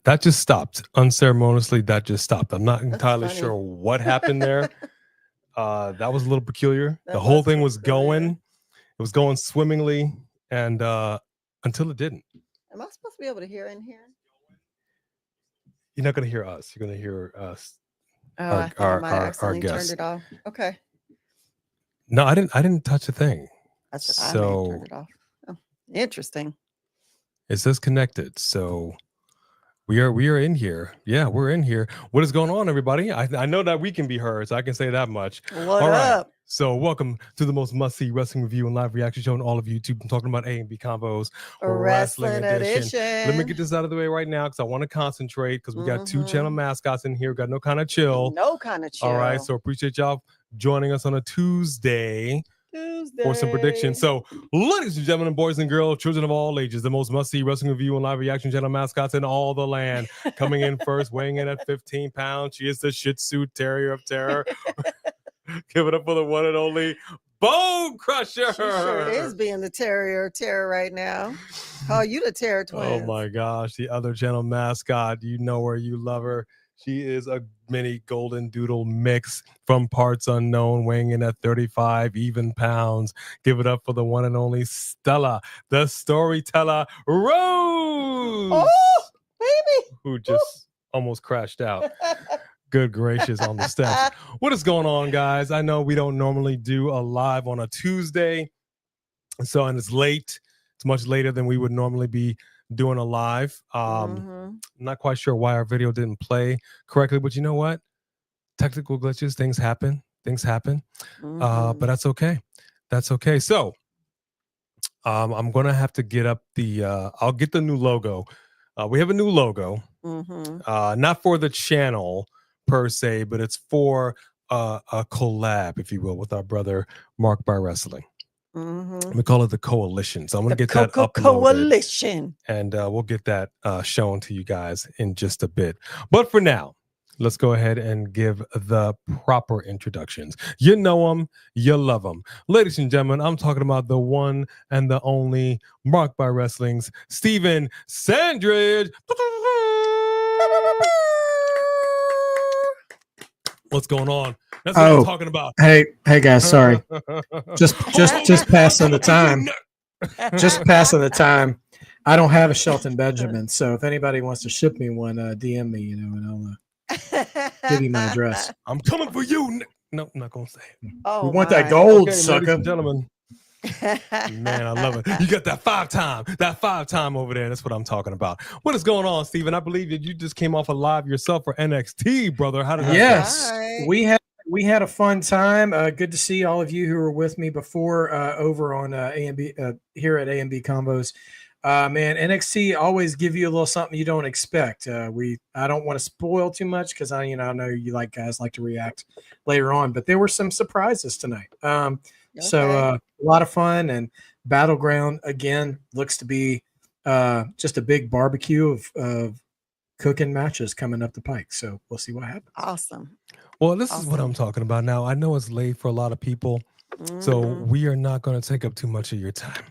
that just stopped unceremoniously. That just stopped. I'm not entirely funny. sure what happened there. That was a little peculiar. That The whole was thing was peculiar. going. It was going swimmingly, and until it didn't. Am I supposed to be able to hear in here? You're not going to hear us. You're going to hear us. Oh, I think I might have accidentally turned guests. it off. Okay. No, I didn't touch a thing. I said I may have turned it off. Oh, interesting. It says connected. So we are in here. Yeah, we're in here. What is going on, everybody? I know that we can be heard, so I can say that much. What up? So welcome to the most must-see wrestling review and live reaction show on all of YouTube. I'm talking about A and B combos, Wrestling edition. Let me get this out of the way right now because I want to concentrate because we got two channel mascots in here. Got no kind of chill. No kind of chill. All right, so appreciate y'all joining us on a Tuesday for some predictions. So, ladies and gentlemen, boys and girls, children of all ages, the most must-see wrestling review and live reaction channel mascots in all the land. Coming in first, weighing in at 15 pounds. She is the Shih Tzu Terrier of Terror. Give it up for the one and only Bone Crusher. She sure is being the Terrier of Terror right now. Call you the Terror Twins. Oh my gosh, the other channel mascot. You know her, you love her. She is a mini golden doodle mix from parts unknown, weighing in at 35 even pounds. Give it up for the one and only Stella, the storyteller Rose. Oh, baby. Who just almost crashed out. Good gracious on the steps. What is going on, guys? I know we don't normally do a live on a Tuesday. And it's late. It's much later than we would normally be doing a live. I'm not quite sure why our video didn't play correctly, but you know what? Technical glitches, things happen. But that's okay. That's okay. So I'm gonna have to get up the I'll get the new logo. We have a new logo. Not for the channel per se, but it's for a collab, if you will, with our brother Mark by Wrestling. We call it the Coalition. So I'm going to get that uploaded. Coalition. And we'll get that shown to you guys in just a bit. But for now, let's go ahead and give the proper introductions. You know them, you love them. Ladies and gentlemen, I'm talking about the one and the only Mark by Wrestling's Steven Sandridge. What's going on? That's what I'm talking about. Hey guys, sorry. just passing the time. Just passing the time. I don't have a Shelton Benjamin, so if anybody wants to ship me one, DM me, and I'll give you my address. I'm coming for you. No, I'm not gonna say it. Oh, we want that gold, okay, sucker. Ladies and gentlemen. Man, I love it. You got that five time over there. That's what I'm talking about. What is going on, Steven? I believe that you just came off a live yourself for NXT, brother. How did that go? We had a fun time. Good to see all of you who were with me before over on A&B here at A&B Combos. Man, NXT always give you a little something you don't expect. I don't want to spoil too much because I know you guys like to react later on, but there were some surprises tonight. So a lot of fun, and Battleground again looks to be just a big barbecue of cooking matches coming up the pike. So we'll see what happens. Awesome. Well, this is what I'm talking about now. I know it's late for a lot of people, so we are not going to take up too much of your time.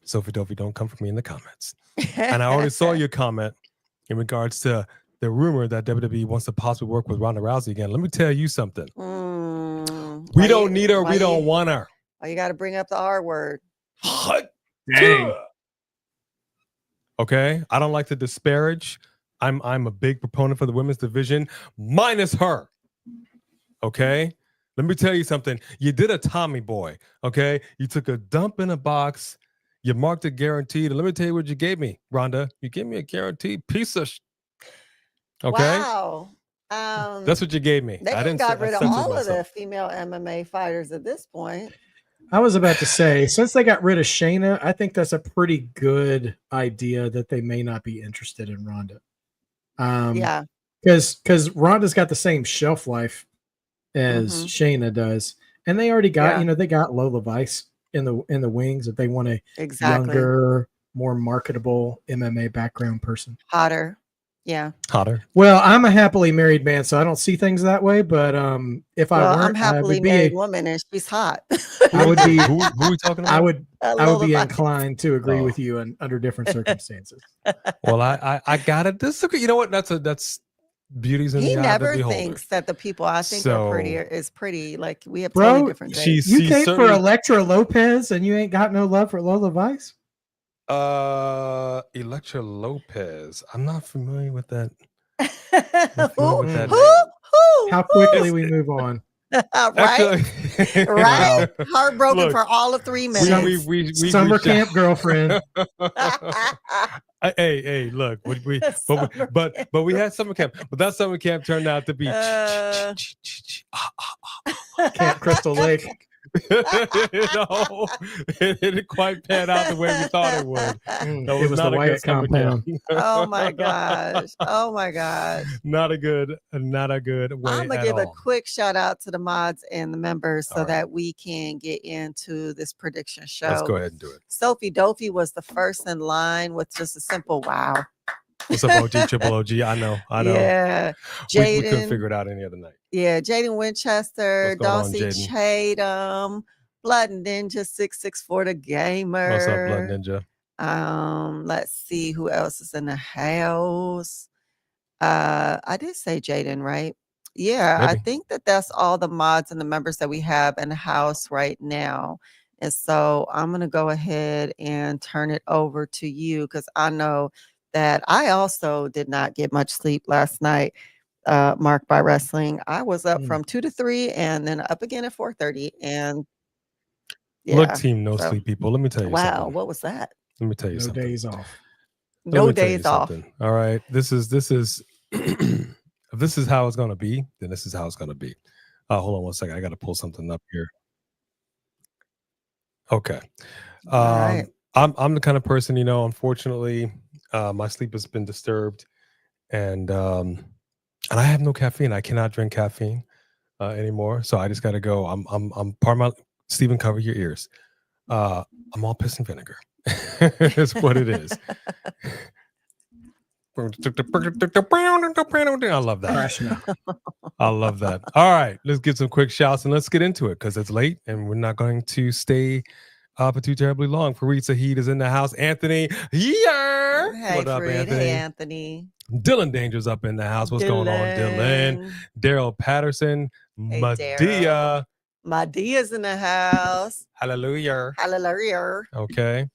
Sophie Dovey, don't come for me in the comments. And I already saw your comment in regards to the rumor that WWE wants to possibly work with Ronda Rousey again. Let me tell you something. We don't need her. We don't want her. Oh, you got to bring up the R word. Dang. Okay. I don't like to disparage. I'm a big proponent for the women's division, minus her. Okay. Let me tell you something. You did a Tommy boy. Okay. You took a dump in a box. You marked it guaranteed. And let me tell you what you gave me, Rhonda. You gave me a guaranteed piece of okay. Wow. That's what you gave me. They got rid of all of the female MMA fighters at this point. I was about to say, since they got rid of Shayna, I think that's a pretty good idea that they may not be interested in Ronda. Yeah. Because Ronda's got the same shelf life as Shayna does. And they already got, they got Lola Vice in the wings if they want a younger, more marketable MMA background person. Hotter. Yeah. Hotter. Well, I'm a happily married man, so I don't see things that way. But if I Well, I'm weren't, I happily would be married woman, and she's hot. I would be Who are we talking about? I would Lola be Vice. inclined to agree Oh. with you under different circumstances. Well, I gotta disagree. You know what? That's beauty's in He the eye of the never beholder. thinks that the people I think are prettier is pretty. Like we have Bro, totally different tastes. You She's came for certainly- Elektra Lopez and you ain't got no love for Lola Vice? Electra Lopez. I'm not familiar with that. Who? with that Who? How quickly we move on. Right? Actually, Right? Heartbroken Look, for all of 3 minutes. we Summer camp girlfriend. hey, look, but we had summer camp, but that summer camp turned out to be Camp Crystal Lake. No, it didn't quite pan out the way we thought it would. It was the Wyatt compound. Oh my gosh. Oh my gosh. Not a good way. I'm gonna give a quick shout out to the mods and the members so All right. that we can get into this prediction show. Let's go ahead and do it. Sophie Dophie was the first in line with just a simple wow. What's up, OG, Triple OG? I know. Yeah. We couldn't Jaden. figure it out any other night. Yeah, Jaden Winchester, What's going on, Dawsey Jaden? Chatham, Blood Ninja 664 the gamer. What's up, Blood Ninja? Let's see who else is in the house. I did say Jaden, right? Yeah, I Maybe. think that's all the mods and the members that we have in the house right now. And so I'm gonna go ahead and turn it over to you because I know that I also did not get much sleep last night. Marked by wrestling. I was up from 2 to 3 and then up again at 4:30. And Look, team no sleep people. Let me tell you wow, something. what was that? Let me tell you No something. days off. No Let me tell you days off. something. All right. This is if this is how it's gonna be, then this is how it's gonna be. Hold on one second. I gotta pull something up here. Okay. All right. I'm the kind of person, unfortunately, my sleep has been disturbed and I have no caffeine. I cannot drink caffeine anymore. So I just gotta go. I'm part of my Stephen, cover your ears. I'm all piss and vinegar. That's what it is. I love that. I love that. All right, let's get some quick shouts and let's get into it because it's late and we're not going to stay up too terribly long. Fareed Saheed is in the house. Anthony, yeah. Hey, What up, Fareed. Anthony? Hey, Anthony. Dylan Danger's up in the house. What's going on, Dylan? Daryl Patterson, Hey, Madea. Madea's in the house. Hallelujah. Hallelujah. Okay.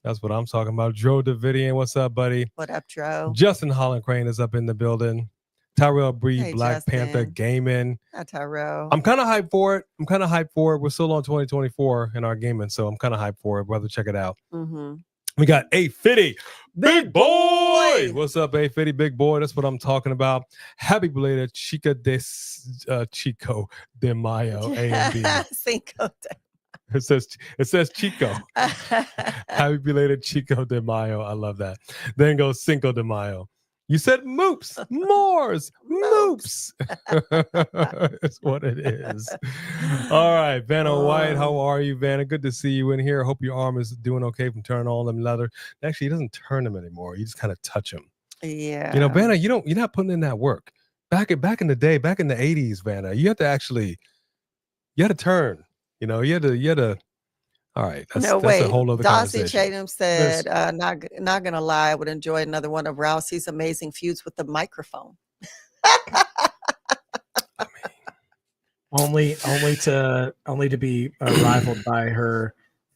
That's what I'm talking about. Dro Davidian, what's up, buddy? What up, Dro? Justin Holland Crane is up in the building. Tyrell Bree, Hey, Black Justin. Panther Gaming. Hi, Tyrell. I'm kind of hyped for it. We're still on 2024 in our gaming, so I'm kind of hyped for it. Brother, check it out. Mm-hmm. We got A50, Big Boy. Boy. What's up, A50, Big Boy? That's what I'm talking about. Happy belated Chico de Mayo, A&B. Cinco de It says Chico. Happy belated Chico de Mayo. I love that. Then goes Cinco de Mayo. You said moops, Moors, moops. It's what it is. All right, Vanna White. How are you, Vanna? Good to see you in here. Hope your arm is doing okay from turning all them leather. Actually, he doesn't turn them anymore. You just kind of touch them. Yeah. Vanna, you're not putting in that work. Back in the day, back in the 80s, Vanna, you had to turn. You had to. All right, that's a whole other Dawsey conversation. Chatham said, not gonna lie, I would enjoy another one of Rousey's amazing feuds with the microphone. Only to be rivaled by her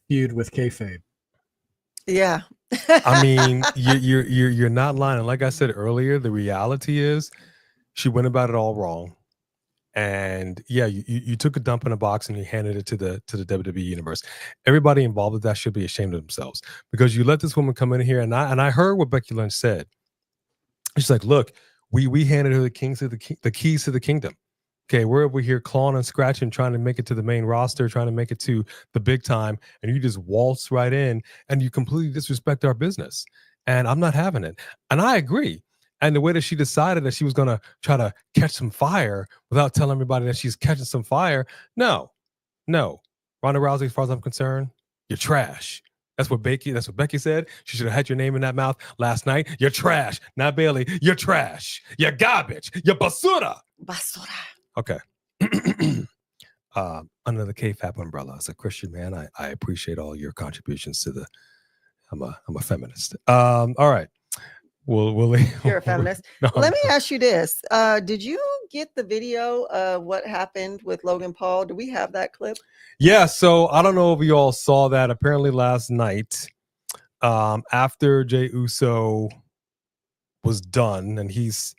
feud with kayfabe. Yeah. I mean, you're not lying. Like I said earlier, the reality is she went about it all wrong. And yeah, you took a dump in a box and you handed it to the WWE universe. Everybody involved with that should be ashamed of themselves because you let this woman come in here and I heard what Becky Lynch said. She's like, look, we handed her the keys to the kingdom. Okay, we're over here clawing and scratching, trying to make it to the main roster, trying to make it to the big time, and you just waltz right in and you completely disrespect our business. And I'm not having it. And I agree. And the way that she decided that she was going to try to catch some fire without telling everybody that she's catching some fire. No. Ronda Rousey, as far as I'm concerned, you're trash. That's what Becky said. She should have had your name in that mouth last night. You're trash. Not Bailey. You're trash. You're garbage. You're basura. Basura. Okay. Under the KFAP umbrella, as a Christian man, I appreciate all your contributions to the. I'm a feminist. All right. We'll You're a feminist. No, Let me ask you this. Did you get the video of what happened with Logan Paul? Do we have that clip? Yeah, so I don't know if you all saw that. Apparently last night, after Jey Uso was done and he's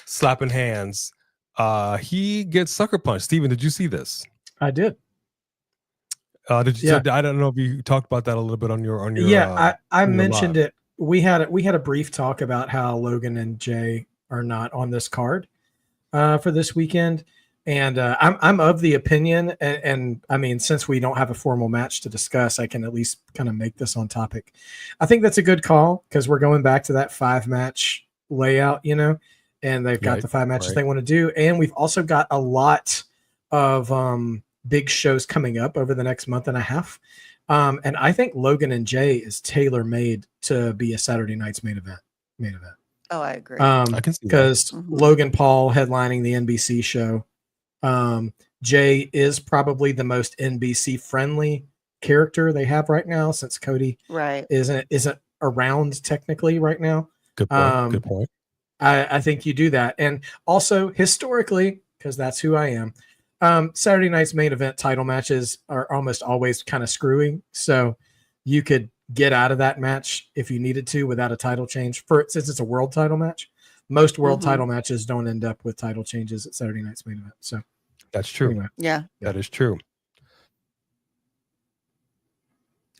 slapping hands, he gets sucker punched. Steven, did you see this? I did. Did you? Yeah. So I don't know if you talked about that a little bit on your. Yeah, I mentioned live. it. We had a brief talk about how Logan and Jay are not on this card for this weekend, and I'm of the opinion, and I mean, since we don't have a formal match to discuss, I can at least kind of make this on topic. I think that's a good call because we're going back to that 5-match layout, you know, and they've got the 5 matches they want to do, and we've also got a lot of big shows coming up over the next month and a half. And I think Logan and Jay is tailor-made to be a Saturday night's main event. Oh, I agree. I can see Because Logan Paul headlining the NBC show. Jay is probably the most NBC friendly character they have right now, since Cody isn't around technically right now. Good point. Good point. I think you do that. And also historically, because that's who I am, Saturday night's main event title matches are almost always kind of screwy. So you could get out of that match if you needed to without a title change. Since it's a world title match, most world title matches don't end up with title changes at Saturday night's main event. So that's true. Anyway. Yeah, that is true.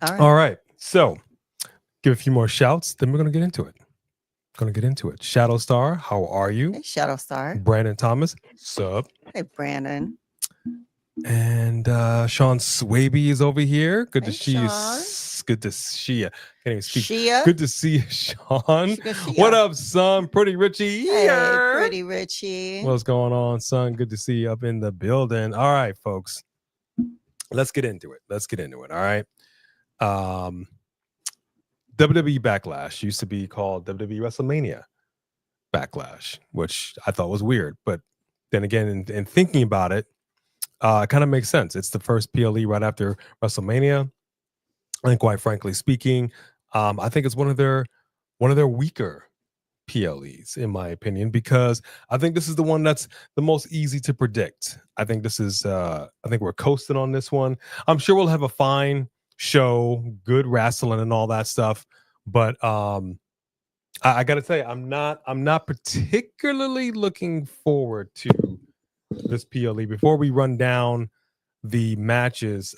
All right. So give a few more shouts, then we're going to get into it. Shadow Star, how are you? Hey, Shadow Star. Brandon Thomas, sup? Hey, Brandon. And Sean Swaby is over here. Good to see you. Good to see you. Can't even speak. Shia. Good to see you, Sean. What up, son? Pretty Richie. Hey, Pretty Richie. What's going on, son? Good to see you up in the building. All right, folks. Let's get into it. All right. WWE Backlash used to be called WWE WrestleMania Backlash, which I thought was weird. But then again, in thinking about it, it kind of makes sense. It's the first PLE right after WrestleMania. And quite frankly speaking, I think it's one of their weaker PLEs, in my opinion, because I think this is the one that's the most easy to predict. I think this is I think we're coasting on this one. I'm sure we'll have a fine show, good wrestling and all that stuff, but I gotta say, I'm not particularly looking forward to this PLE. Before we run down the matches,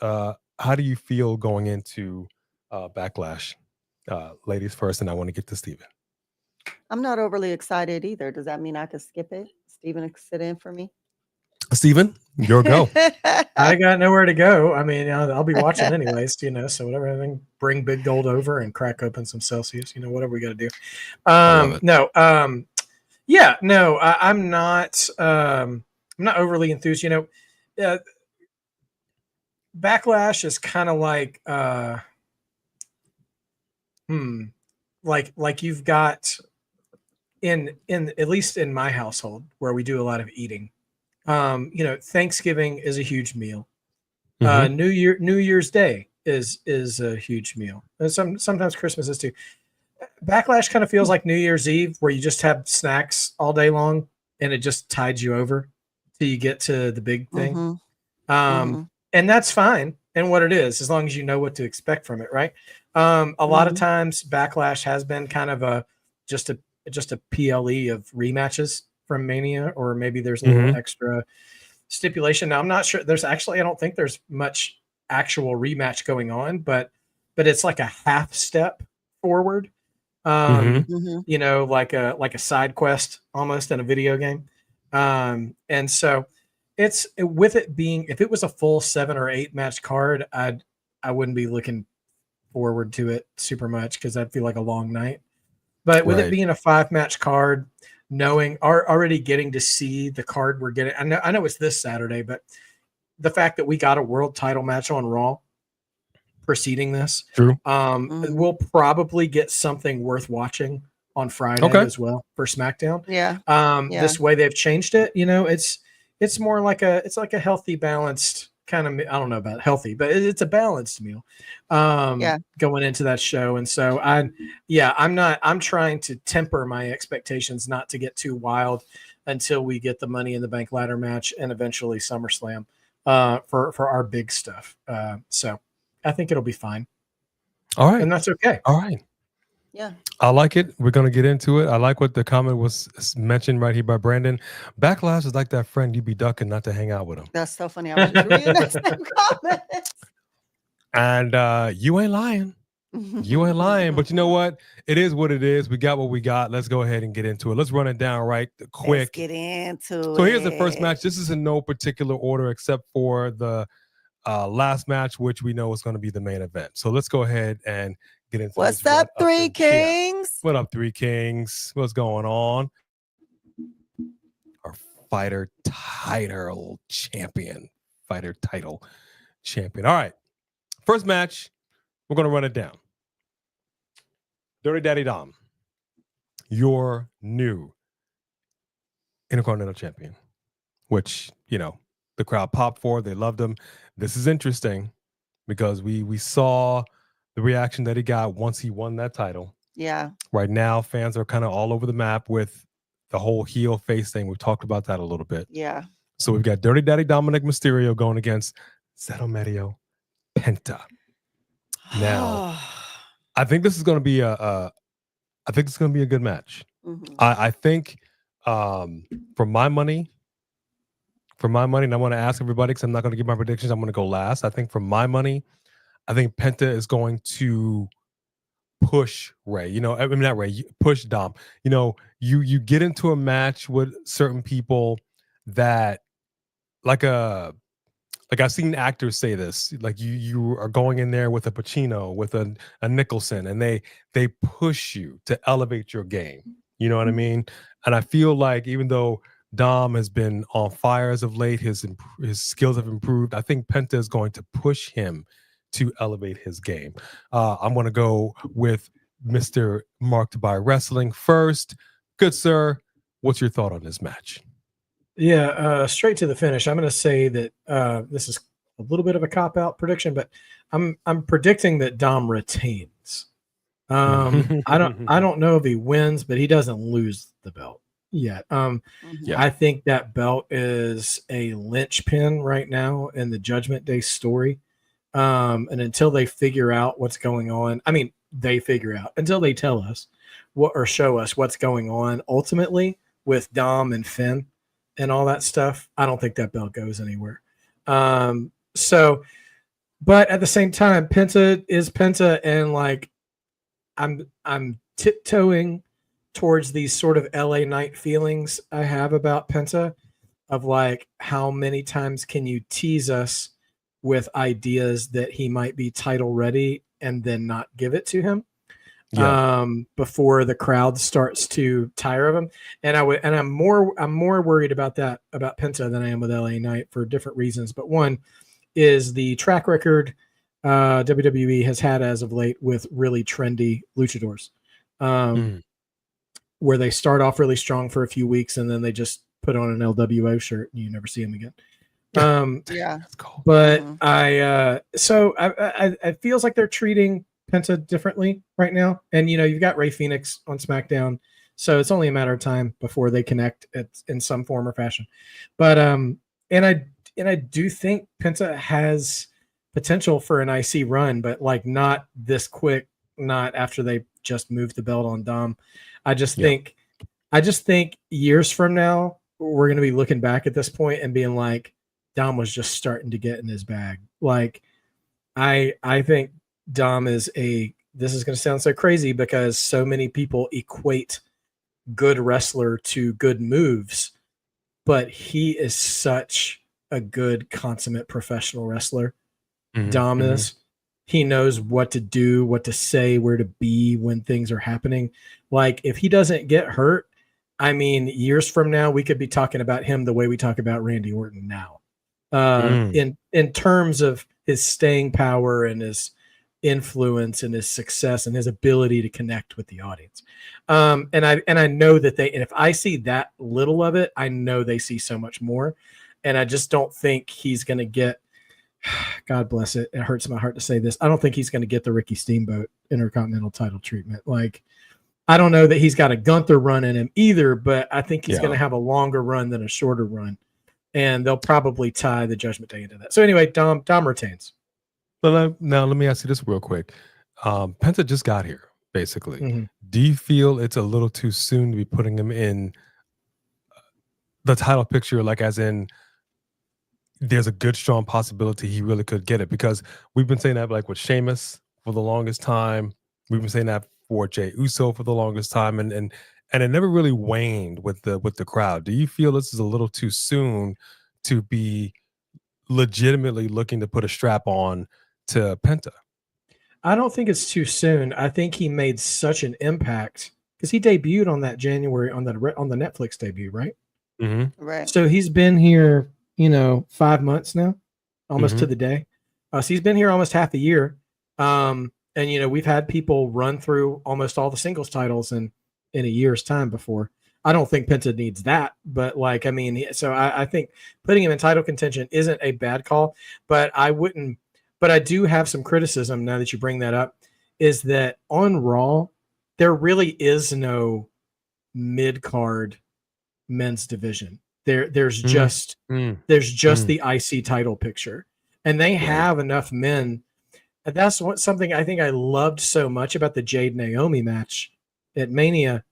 how do you feel going into Backlash? Ladies first, and I want to get to Steven. I'm not overly excited either. Does that mean I could skip it? Steven could sit in for me. Steven, your go. I got nowhere to go. I mean, I'll be watching anyways, you know, so whatever. I think bring Big Gold over and crack open some Celsius, you know, whatever we got to do. I'm not overly enthused, you know. Backlash is kind of like you've got in at least in my household where we do a lot of eating. You know, Thanksgiving is a huge meal. New Year's Day is a huge meal. And sometimes Christmas is too. Backlash kind of feels like New Year's Eve, where you just have snacks all day long, and it just tides you over till you get to the big thing. And that's fine, and what it is, as long as you know what to expect from it, right? A lot of times, Backlash has been kind of just a PLE of rematches from Mania, or maybe there's a little extra stipulation. Now, I'm not sure. I don't think there's much actual rematch going on, but it's like a half step forward. You know, like a side quest almost in a video game. And so it's with it being, if it was a full 7 or 8 match card, I wouldn't be looking forward to it super much, because I'd feel like a long night. But with it being a 5-match card, knowing already getting to see the card we're getting, I know it's this Saturday, but the fact that we got a world title match on Raw, preceding this. True. We'll probably get something worth watching on Friday as well for SmackDown. Yeah. This way they've changed it. You know, it's more like it's like a healthy, balanced kind of, I don't know about healthy, but it's a balanced meal going into that show. And so I'm trying to temper my expectations not to get too wild until we get the Money in the Bank ladder match and eventually SummerSlam for our big stuff. So I think it'll be fine. All right. And that's okay. All right. Yeah. I like it. We're going to get into it. I like what the comment was mentioned right here by Brandon. Backlash is like that friend you be ducking not to hang out with him. That's so funny. I was just reading that same comment. And you ain't lying. You ain't lying. But you know what? It is what it is. We got what we got. Let's go ahead and get into it. Let's run it down right quick. Let's get into it. So here's the first match. This is in no particular order except for the last match, which we know is going to be the main event. So let's go ahead and get into What's up, Three Kings? What up, Three Kings? What's going on? Our fighter title champion. All right. First match, we're going to run it down. Dirty Daddy Dom, your new Intercontinental champion, which, you know, the crowd popped for. They loved him. This is interesting because we saw the reaction that he got once he won that title. Yeah. Right now, fans are kind of all over the map with the whole heel face thing. We've talked about that a little bit. Yeah. So we've got Dirty Daddy Dominik Mysterio going against Zero Medio Penta. Now, I think this is going to be a good match. Mm-hmm. I think for my money, and I want to ask everybody because I'm not going to give my predictions. I'm going to go last. I think for my money, I think Penta is going to push Ray. You know, I mean not Ray, push Dom. You know, you get into a match with certain people that like I've seen actors say this, like you are going in there with a Pacino, with a Nicholson, and they push you to elevate your game. You know what I mean? And I feel like even though Dom has been on fire as of late, his skills have improved. I think Penta is going to push him to elevate his game. I'm going to go with Mr. Marked by Wrestling first. Good sir, what's your thought on this match? Yeah, straight to the finish. I'm going to say that this is a little bit of a cop-out prediction, but I'm predicting that Dom retains. I don't know if he wins, but he doesn't lose the belt yet. I think that belt is a linchpin right now in the Judgment Day story. And until they figure out what's going on, I mean, they figure out until they tell us or show us what's going on ultimately with Dom and Finn and all that stuff, I don't think that belt goes anywhere. So, but at the same time, Penta is Penta, and like I'm tiptoeing towards these sort of LA Knight feelings I have about Penta of like, how many times can you tease us with ideas that he might be title ready and then not give it to him before the crowd starts to tire of him. And I'm more worried about that, about Penta, than I am with LA Knight for different reasons. But one is the track record WWE has had as of late with really trendy luchadors, where they start off really strong for a few weeks and then they just put on an LWO shirt and you never see them again. That's cool. But it feels like they're treating Penta differently right now. And, you know, you've got Ray Phoenix on SmackDown, so it's only a matter of time before they connect in some form or fashion. But, and I do think Penta has potential for an IC run, but like not this quick, not after they just moved the belt on Dom. I just think years from now, we're going to be looking back at this point and being like, Dom was just starting to get in his bag. Like, I think Dom is this is going to sound so crazy because so many people equate good wrestler to good moves, but he is such a good consummate professional wrestler. Dom is. He knows what to do, what to say, where to be when things are happening. Like, if he doesn't get hurt, I mean, years from now, we could be talking about him the way we talk about Randy Orton now. In terms of his staying power and his influence and his success and his ability to connect with the audience. And I know that and if I see that little of it, I know they see so much more. And I just don't think he's going to get, God bless it. It hurts my heart to say this. I don't think he's going to get the Ricky Steamboat Intercontinental title treatment. Like, I don't know that he's got a Gunther run in him either, but I think he's going to have a longer run than a shorter run. And they'll probably tie the Judgment Day into that. So anyway, Dom retains. But now let me ask you this real quick. Penta just got here, basically. Mm-hmm. Do you feel it's a little too soon to be putting him in the title picture, like as in there's a good, strong possibility he really could get it? Because we've been saying that like with Sheamus for the longest time. We've been saying that for Jey Uso for the longest time, and it never really waned with the crowd. Do you feel this is a little too soon to be legitimately looking to put a strap on to Penta? I don't think it's too soon. I think he made such an impact because he debuted on that January on the Netflix debut, right? Mm-hmm. Right. So he's been here, 5 months now, almost to the day. So he's been here almost half a year. And we've had people run through almost all the singles titles in a year's time before. I don't think Penta needs that, but so I think putting him in title contention isn't a bad call, but I do have some criticism now that you bring that up, is that on Raw, there really is no mid-card men's division. There's just the IC title picture, and they have enough men. And that's something I think I loved so much about the Jade Naomi match at Mania.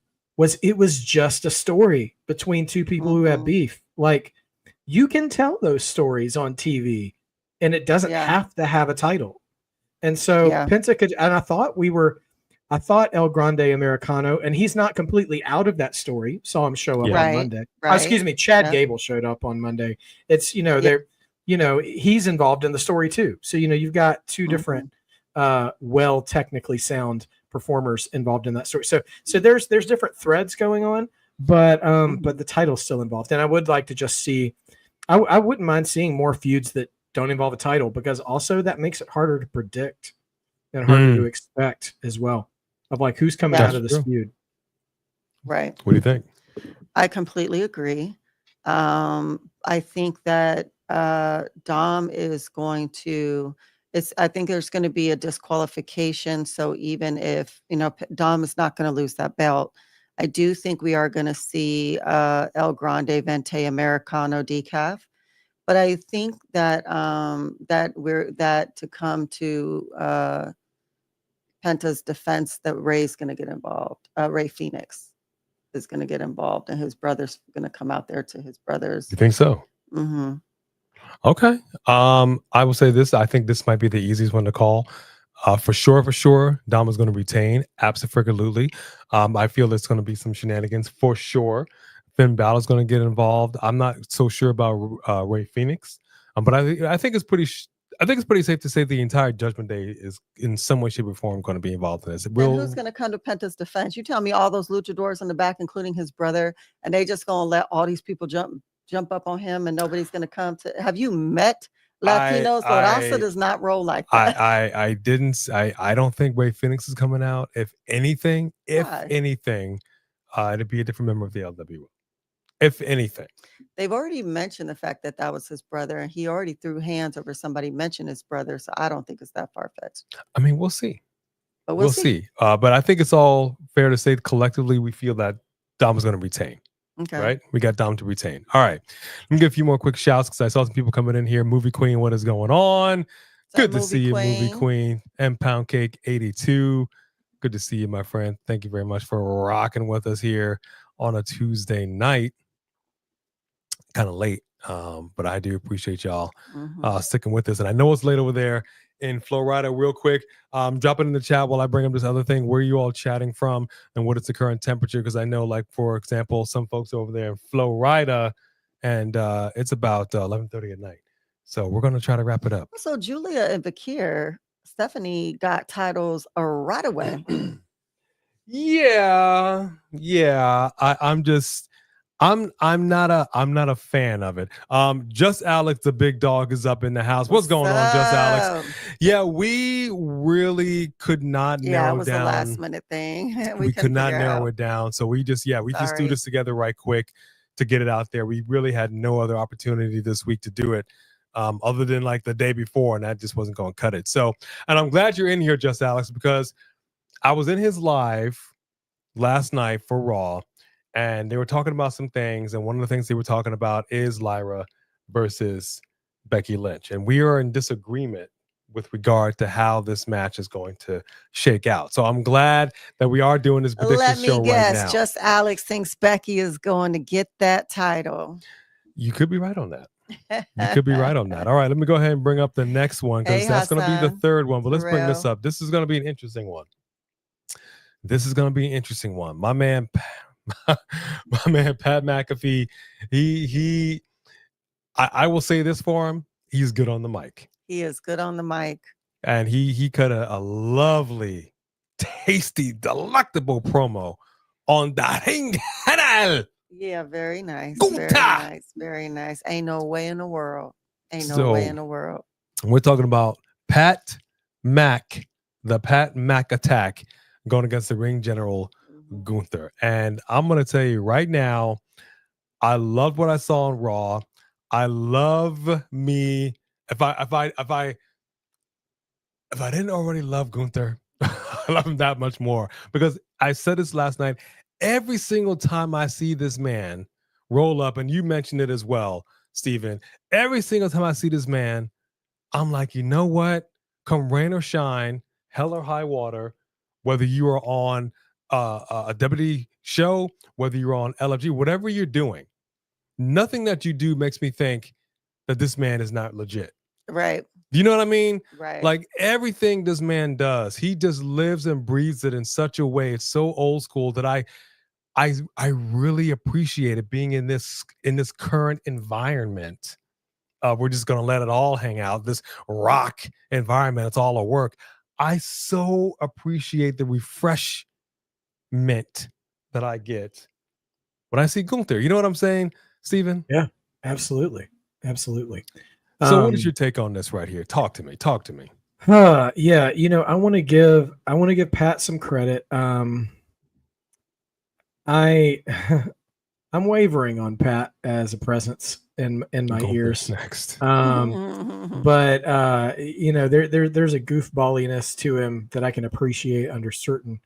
It was just a story between two people who have beef. Like, you can tell those stories on TV, and it doesn't have to have a title. And so Penta could, and I thought El Grande Americano, and he's not completely out of that story. Saw him show up on Monday. Right. Excuse me, Chad Gable showed up on Monday. It's he's involved in the story too. So you've got two different technically sound performers involved in that story. So there's different threads going on, but the title's still involved. And I would like to just see, I wouldn't mind seeing more feuds that don't involve a title, because also that makes it harder to predict and harder to expect as well, of like who's coming out of this feud. Right. What do you think? I completely agree. I think that Dom is going to, I think there's going to be a disqualification. So even if, Dom is not going to lose that belt, I do think we are going to see El Grande Vente Americano decaf. But I think that to come to Penta's defense, that Ray's going to get involved. Ray Phoenix is going to get involved, and his brother's going to come out there to his brothers. You think so? Mm-hmm. Okay. I will say this. I think this might be the easiest one to call. For sure, Dom is going to retain. Absolutely. I feel there's going to be some shenanigans for sure. Finn Balor's going to get involved. I'm not so sure about Ray Phoenix, but I think it's pretty. I think it's pretty safe to say the entire Judgment Day is in some way, shape, or form going to be involved in this. And who's going to come to Penta's defense? You tell me all those luchadors in the back, including his brother, and they just going to let all these people jump up on him, and nobody's going to come to. Have you met Latinos? Raza does not roll like that. I didn't. I don't think Ray Phoenix is coming out. If anything, it'd be a different member of the LWO. If anything, they've already mentioned the fact that was his brother, and he already threw hands over somebody mentioned his brother. So I don't think it's that far fetched. I mean, we'll see. But we'll see. But I think it's all fair to say collectively we feel that Dom is going to retain. Okay. Right? We got Dom to retain. All right. Let me give a few more quick shouts because I saw some people coming in here. Movie Queen, what is going on? Good to see you, Movie Queen. M Pound Cake 82. Good to see you, my friend. Thank you very much for rocking with us here on a Tuesday night. Kind of late, but I do appreciate y'all sticking with us. And I know it's late over there in Florida. Real quick, drop it in the chat while I bring up this other thing. Where are you all chatting from, and what is the current temperature? Because I know, like, for example, some folks over there in Florida, and it's about 11:30 at night. So we're going to try to wrap it up. So Julia and Bakir, Stephanie got titles right away. Yeah. I'm not a fan of it. Just Alex, the big dog, is up in the house. What's going on, Just Alex? Yeah, we really could not narrow it was down. a last minute thing. We could not narrow it down. So we just threw this together right quick to get it out there. We really had no other opportunity this week to do it. Other than like the day before, and that just wasn't going to cut it. So, and I'm glad you're in here, Just Alex, because I was in his live last night for Raw, and they were talking about some things, and one of the things they were talking about is Lyra versus Becky Lynch, and we are in disagreement with regard to how this match is going to shake out. So I'm glad that we are doing this prediction show right now. Just Alex thinks Becky is going to get that title. You could be right on that. You could be right on that. All right, let me go ahead and bring up the next one, because that's going to be the third one. But let's bring this up. This is going to be an interesting one. My man, Pat McAfee. I will say this for him. He's good on the mic. He is good on the mic. And he cut a lovely, tasty, delectable promo on the Ring General. Yeah, very nice. Gunther. Very nice. Ain't no way in the world. We're talking about Pat Mac, the Pat Mac attack going against the Ring General Gunther. And I'm going to tell you right now, I loved what I saw on Raw. I love me. If I didn't already love Gunther, I love him that much more, because I said this last night. Every single time I see this man roll up, and you mentioned it as well, Steven, every single time I see this man, I'm like, you know what? Come rain or shine, hell or high water, whether you are on a WWE show, whether you're on LFG, whatever you're doing, nothing that you do makes me think that this man is not legit. Right. Do you know what I mean? Right. Like everything this man does, he just lives and breathes it in such a way. It's so old school that I really appreciate it being in this current environment. We're just gonna let it all hang out. This rock environment, it's all a work. I so appreciate the refreshment that I get when I see Gunther. You know what I'm saying, Steven? Yeah, absolutely. Absolutely. So what is your take on this right here? Talk to me. Yeah, I want to give Pat some credit. I'm wavering on Pat as a presence in my ears. Next. But there's a goofballiness to him that I can appreciate under certain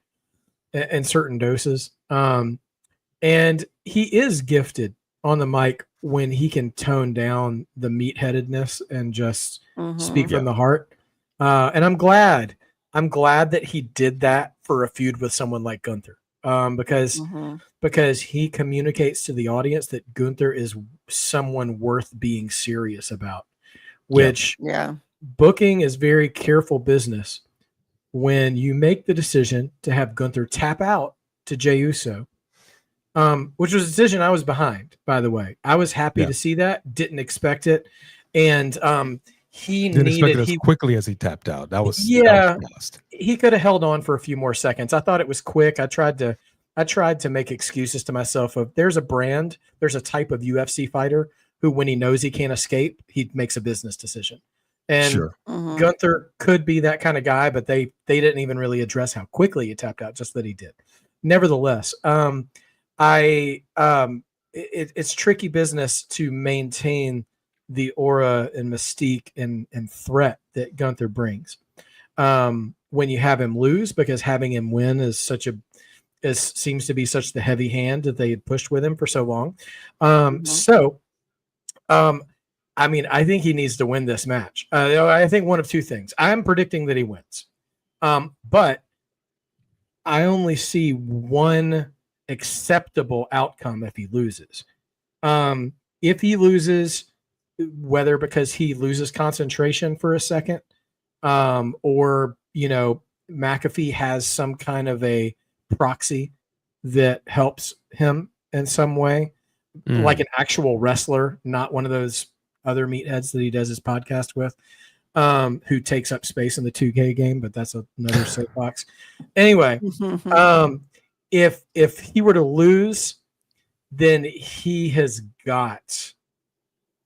doses. And he is gifted on the mic when he can tone down the meatheadedness and just speak from the heart. And I'm glad that he did that for a feud with someone like Gunther. Because he communicates to the audience that Gunther is someone worth being serious about, which booking is very careful business when you make the decision to have Gunther tap out to Jey Uso, which was a decision I was behind, by the way. I was happy to see that, didn't expect it. And he didn't expect it as quickly as he tapped out. That was fast. He could have held on for a few more seconds. I thought it was quick. I tried to make excuses to myself of there's a type of UFC fighter who, when he knows he can't escape, he makes a business decision. And Gunther could be that kind of guy, but they didn't even really address how quickly he tapped out, just that he did. Nevertheless, it's tricky business to maintain the aura and mystique and threat that Gunther brings when you have him lose, because having him win seems to be such the heavy hand that they had pushed with him for so long. I think he needs to win this match. I think one of two things. I'm predicting that he wins, but I only see one acceptable outcome if he loses. If he loses, whether because he loses concentration for a second, or McAfee has some kind of a proxy that helps him in some way, like an actual wrestler, not one of those other meatheads that he does his podcast with, who takes up space in the 2K game, but that's another soapbox. Anyway, if he were to lose, then he has got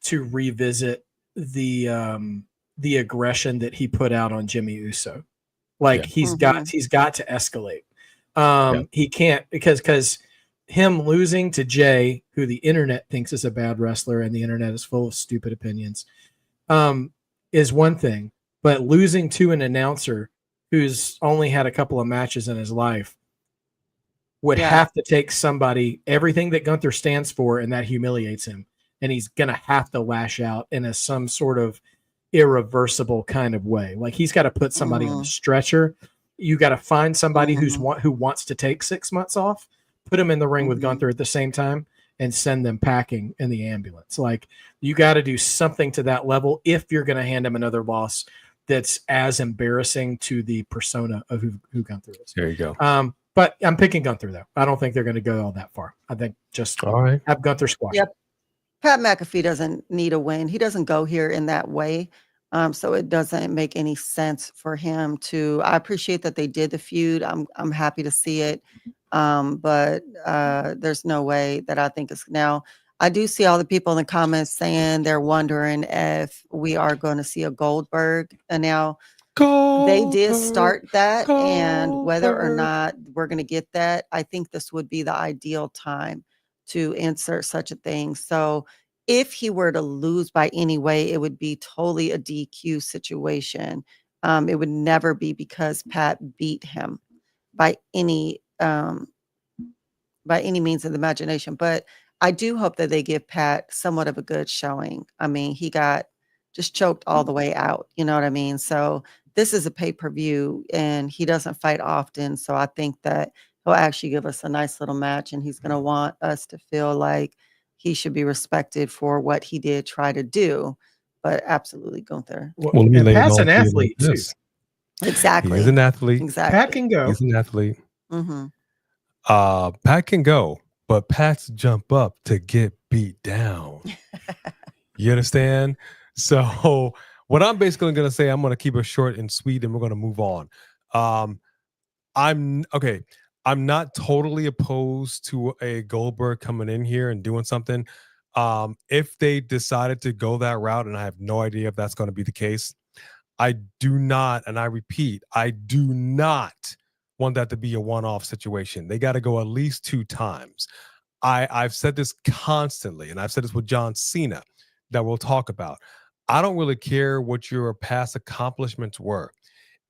to revisit the aggression that he put out on Jimmy Uso. Like he's got to escalate. He can't because him losing to Jay, who the internet thinks is a bad wrestler, and the internet is full of stupid opinions, is one thing. But losing to an announcer who's only had a couple of matches in his life would have to take somebody, everything that Gunther stands for, and that humiliates him. And he's going to have to lash out in some sort of irreversible kind of way. Like he's got to put somebody on a stretcher. You got to find somebody who wants to take 6 months off, put them in the ring with Gunther at the same time, and send them packing in the ambulance. Like you got to do something to that level if you're going to hand him another loss that's as embarrassing to the persona of who Gunther is. There you go. But I'm picking Gunther though. I don't think they're going to go all that far. I think just have Gunther squash. Yep. Pat McAfee doesn't need a win. He doesn't go here in that way. So it doesn't make any sense for him to. I appreciate that they did the feud. I'm happy to see it. But there's no way that I think it's now. I do see all the people in the comments saying they're wondering if we are going to see a Goldberg. And now they did start that, and whether or not we're going to get that, I think this would be the ideal time to insert such a thing. So if he were to lose by any way, it would be totally a DQ situation. It would never be because Pat beat him by any means of the imagination. But I do hope that they give Pat somewhat of a good showing. I mean, he got just choked all the way out. You know what I mean? So this is a pay-per-view, and he doesn't fight often. So I think that he'll actually give us a nice little match, and he's going to want us to feel like he should be respected for what he did try to do. But absolutely, Gunther. Well, and Pat's an athlete too. Exactly. He's an athlete. Exactly. Pat can go. He's an athlete. Mm-hmm. Pat can go, but Pat's jump up to get beat down. You understand? So what I'm basically going to say, I'm going to keep it short and sweet, and we're going to move on. I'm not totally opposed to a Goldberg coming in here and doing something. If they decided to go that route, and I have no idea if that's going to be the case, I do not, and I repeat, I do not want that to be a one-off situation. They got to go at least 2 times. I've said this constantly, and I've said this with John Cena that we'll talk about. I don't really care what your past accomplishments were.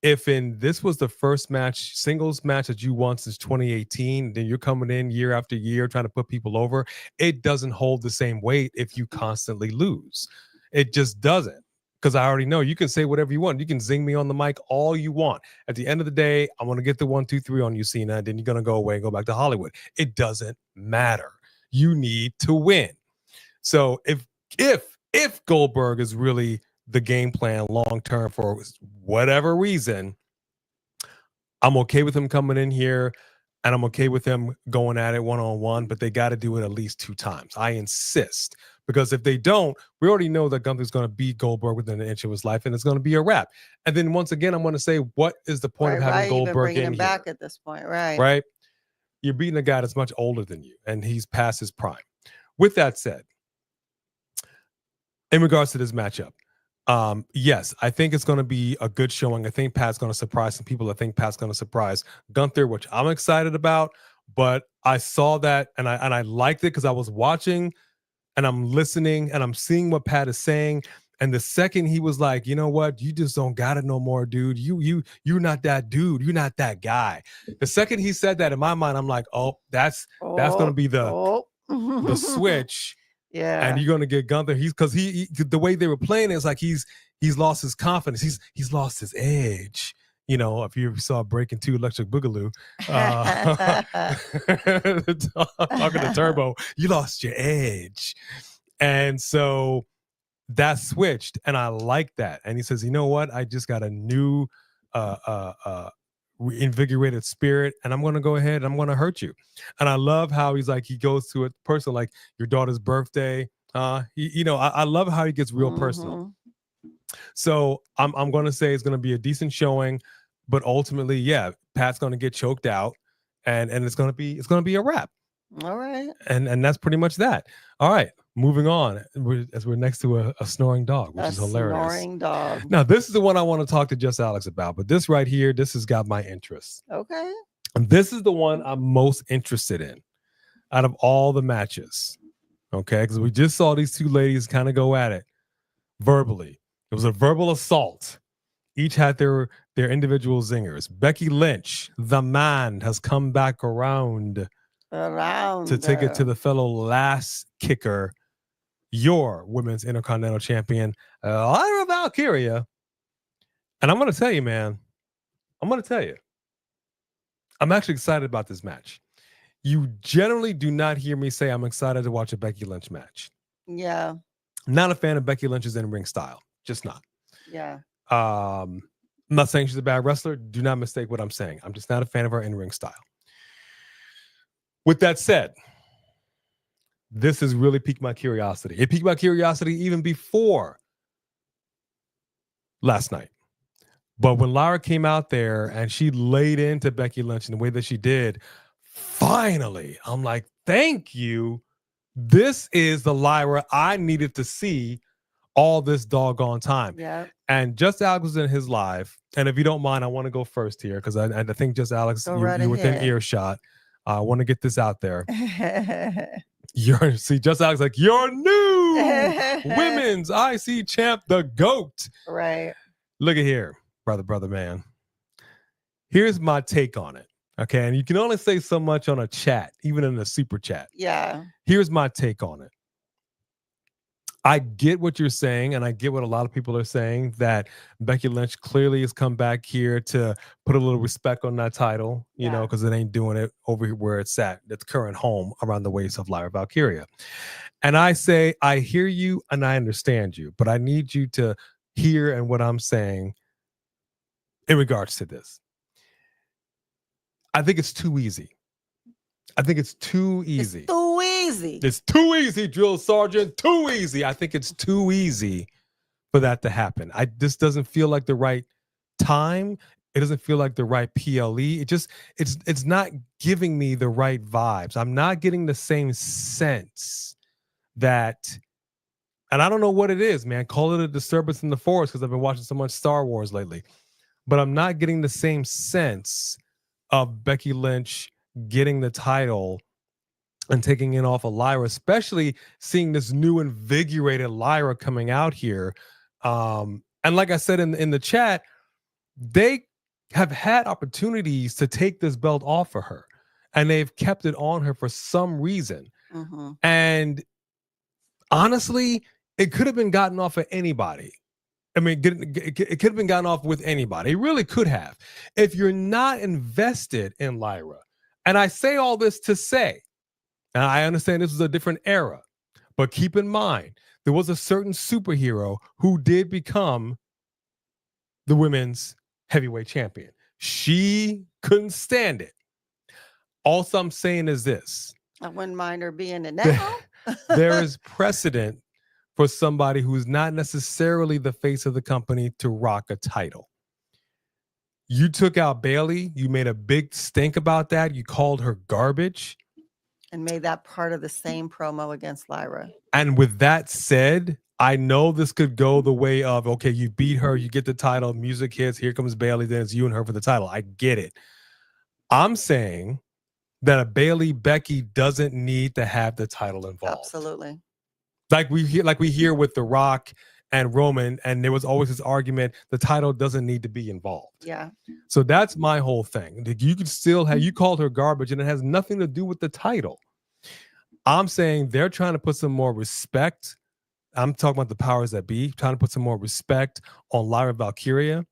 If this was the first singles match that you won since 2018, then you're coming in year after year trying to put people over, it doesn't hold the same weight if you constantly lose. It just doesn't. Because I already know you can say whatever you want. You can zing me on the mic all you want. At the end of the day, I'm going to get the 1, 2, 3 on you, Cena, and then you're going to go away and go back to Hollywood. It doesn't matter. You need to win. So if Goldberg is really the game plan long term for whatever reason, I'm okay with him coming in here, and I'm okay with him going at it one-on-one, but they got to do it at least 2 times. I insist. Because if they don't, we already know that Gunther's going to beat Goldberg within an inch of his life, and it's going to be a wrap. And then once again, I'm going to say, what is the point of having Goldberg in him here? Back at this point, right? Right? You're beating a guy that's much older than you, and he's past his prime. With that said, in regards to this matchup, yes, I think it's going to be a good showing. I think Pat's going to surprise some people. I think Pat's going to surprise Gunther, which I'm excited about. But I saw that, and I liked it because I was watching, and I'm listening, and I'm seeing what Pat is saying. And the second he was like, you know what, you just don't got it no more, dude. You're not that dude. You're not that guy. The second he said that, in my mind, I'm like, oh, that's going to be the switch. Yeah. And you're going to get Gunther. Because the way they were playing is like he's lost his confidence. He's lost his edge. You know, if you saw Breaking 2 Electric Boogaloo, talking to Turbo, you lost your edge. And so that switched, and I like that. And he says, you know what? I just got a new reinvigorated spirit, and I'm going to go ahead and I'm going to hurt you. And I love how he's like, he goes to a person like your daughter's birthday. I love how he gets real personal. So I'm going to say it's going to be a decent showing, but ultimately, yeah, Pat's going to get choked out, and it's going to be a wrap. All right. And that's pretty much that. All right, moving on. We're next to a snoring dog, which is hilarious. Snoring dog. Now, this is the one I want to talk to Just Alex about, but this right here, this has got my interest. Okay. And this is the one I'm most interested in out of all the matches. Okay, because we just saw these two ladies kind of go at it verbally. It was a verbal assault. Each had their individual zingers. Becky Lynch, the man, has come back around to take it to the fellow last kicker, your women's Intercontinental Champion, Lyra Valkyria. And I'm going to tell you, man, I'm actually excited about this match. You generally do not hear me say I'm excited to watch a Becky Lynch match. Yeah. Not a fan of Becky Lynch's in-ring style. Just not. Yeah. I'm not saying she's a bad wrestler. Do not mistake what I'm saying. I'm just not a fan of her in-ring style. With that said, this has really piqued my curiosity. It piqued my curiosity even before last night. But when Lyra came out there and she laid into Becky Lynch in the way that she did, finally, I'm like, thank you. This is the Lyra I needed to see all this doggone time. Yeah. And Just Alex was in his live. And if you don't mind, I want to go first here because I think Just Alex, you're within earshot. I want to get this out there. Just Alex like, your new women's IC champ, the GOAT. Right. Look at here, brother, man. Here's my take on it. Okay. And you can only say so much on a chat, even in a super chat. Yeah. Here's my take on it. I get what you're saying, and I get what a lot of people are saying, that Becky Lynch clearly has come back here to put a little respect on that title, you know, because it ain't doing it over where it's at, its current home around the waist of Lyra Valkyria. And I say, I hear you and I understand you, but I need you to hear and what I'm saying in regards to this. I think it's too easy. It's too easy. It's too easy, drill sergeant. Too easy. I think it's too easy for that to happen. This doesn't feel like the right time. It doesn't feel like the right PLE. It's not giving me the right vibes. I'm not getting the same sense that, and I don't know what it is, man. Call it a disturbance in the forest because I've been watching so much Star Wars lately. But I'm not getting the same sense of Becky Lynch getting the title and taking it off of Lyra, especially seeing this new invigorated Lyra coming out here. And like I said in the chat, they have had opportunities to take this belt off of her, and they've kept it on her for some reason. Mm-hmm. And honestly, it could have been gotten off of anybody. I mean, it could have been gotten off with anybody. It really could have. If you're not invested in Lyra, and I say all this to say, and I understand this was a different era, but keep in mind, there was a certain superhero who did become the women's heavyweight champion. She couldn't stand it. All I'm saying is this. I wouldn't mind her being it now. There is precedent for somebody who's not necessarily the face of the company to rock a title. You took out Bayley. You made a big stink about that. You called her garbage. And made that part of the same promo against Lyra. And with that said, I know this could go the way of, okay, you beat her, you get the title, music hits, here comes Bayley, then it's you and her for the title. I get it. I'm saying that a Bayley Becky doesn't need to have the title involved. Absolutely. Like we hear with The Rock and Roman, and there was always this argument, the title doesn't need to be involved. Yeah. So that's my whole thing. You could still have, you called her garbage, and it has nothing to do with the title. I'm saying they're trying to put some more respect. I'm talking about the powers that be, trying to put some more respect on Lyra Valkyria.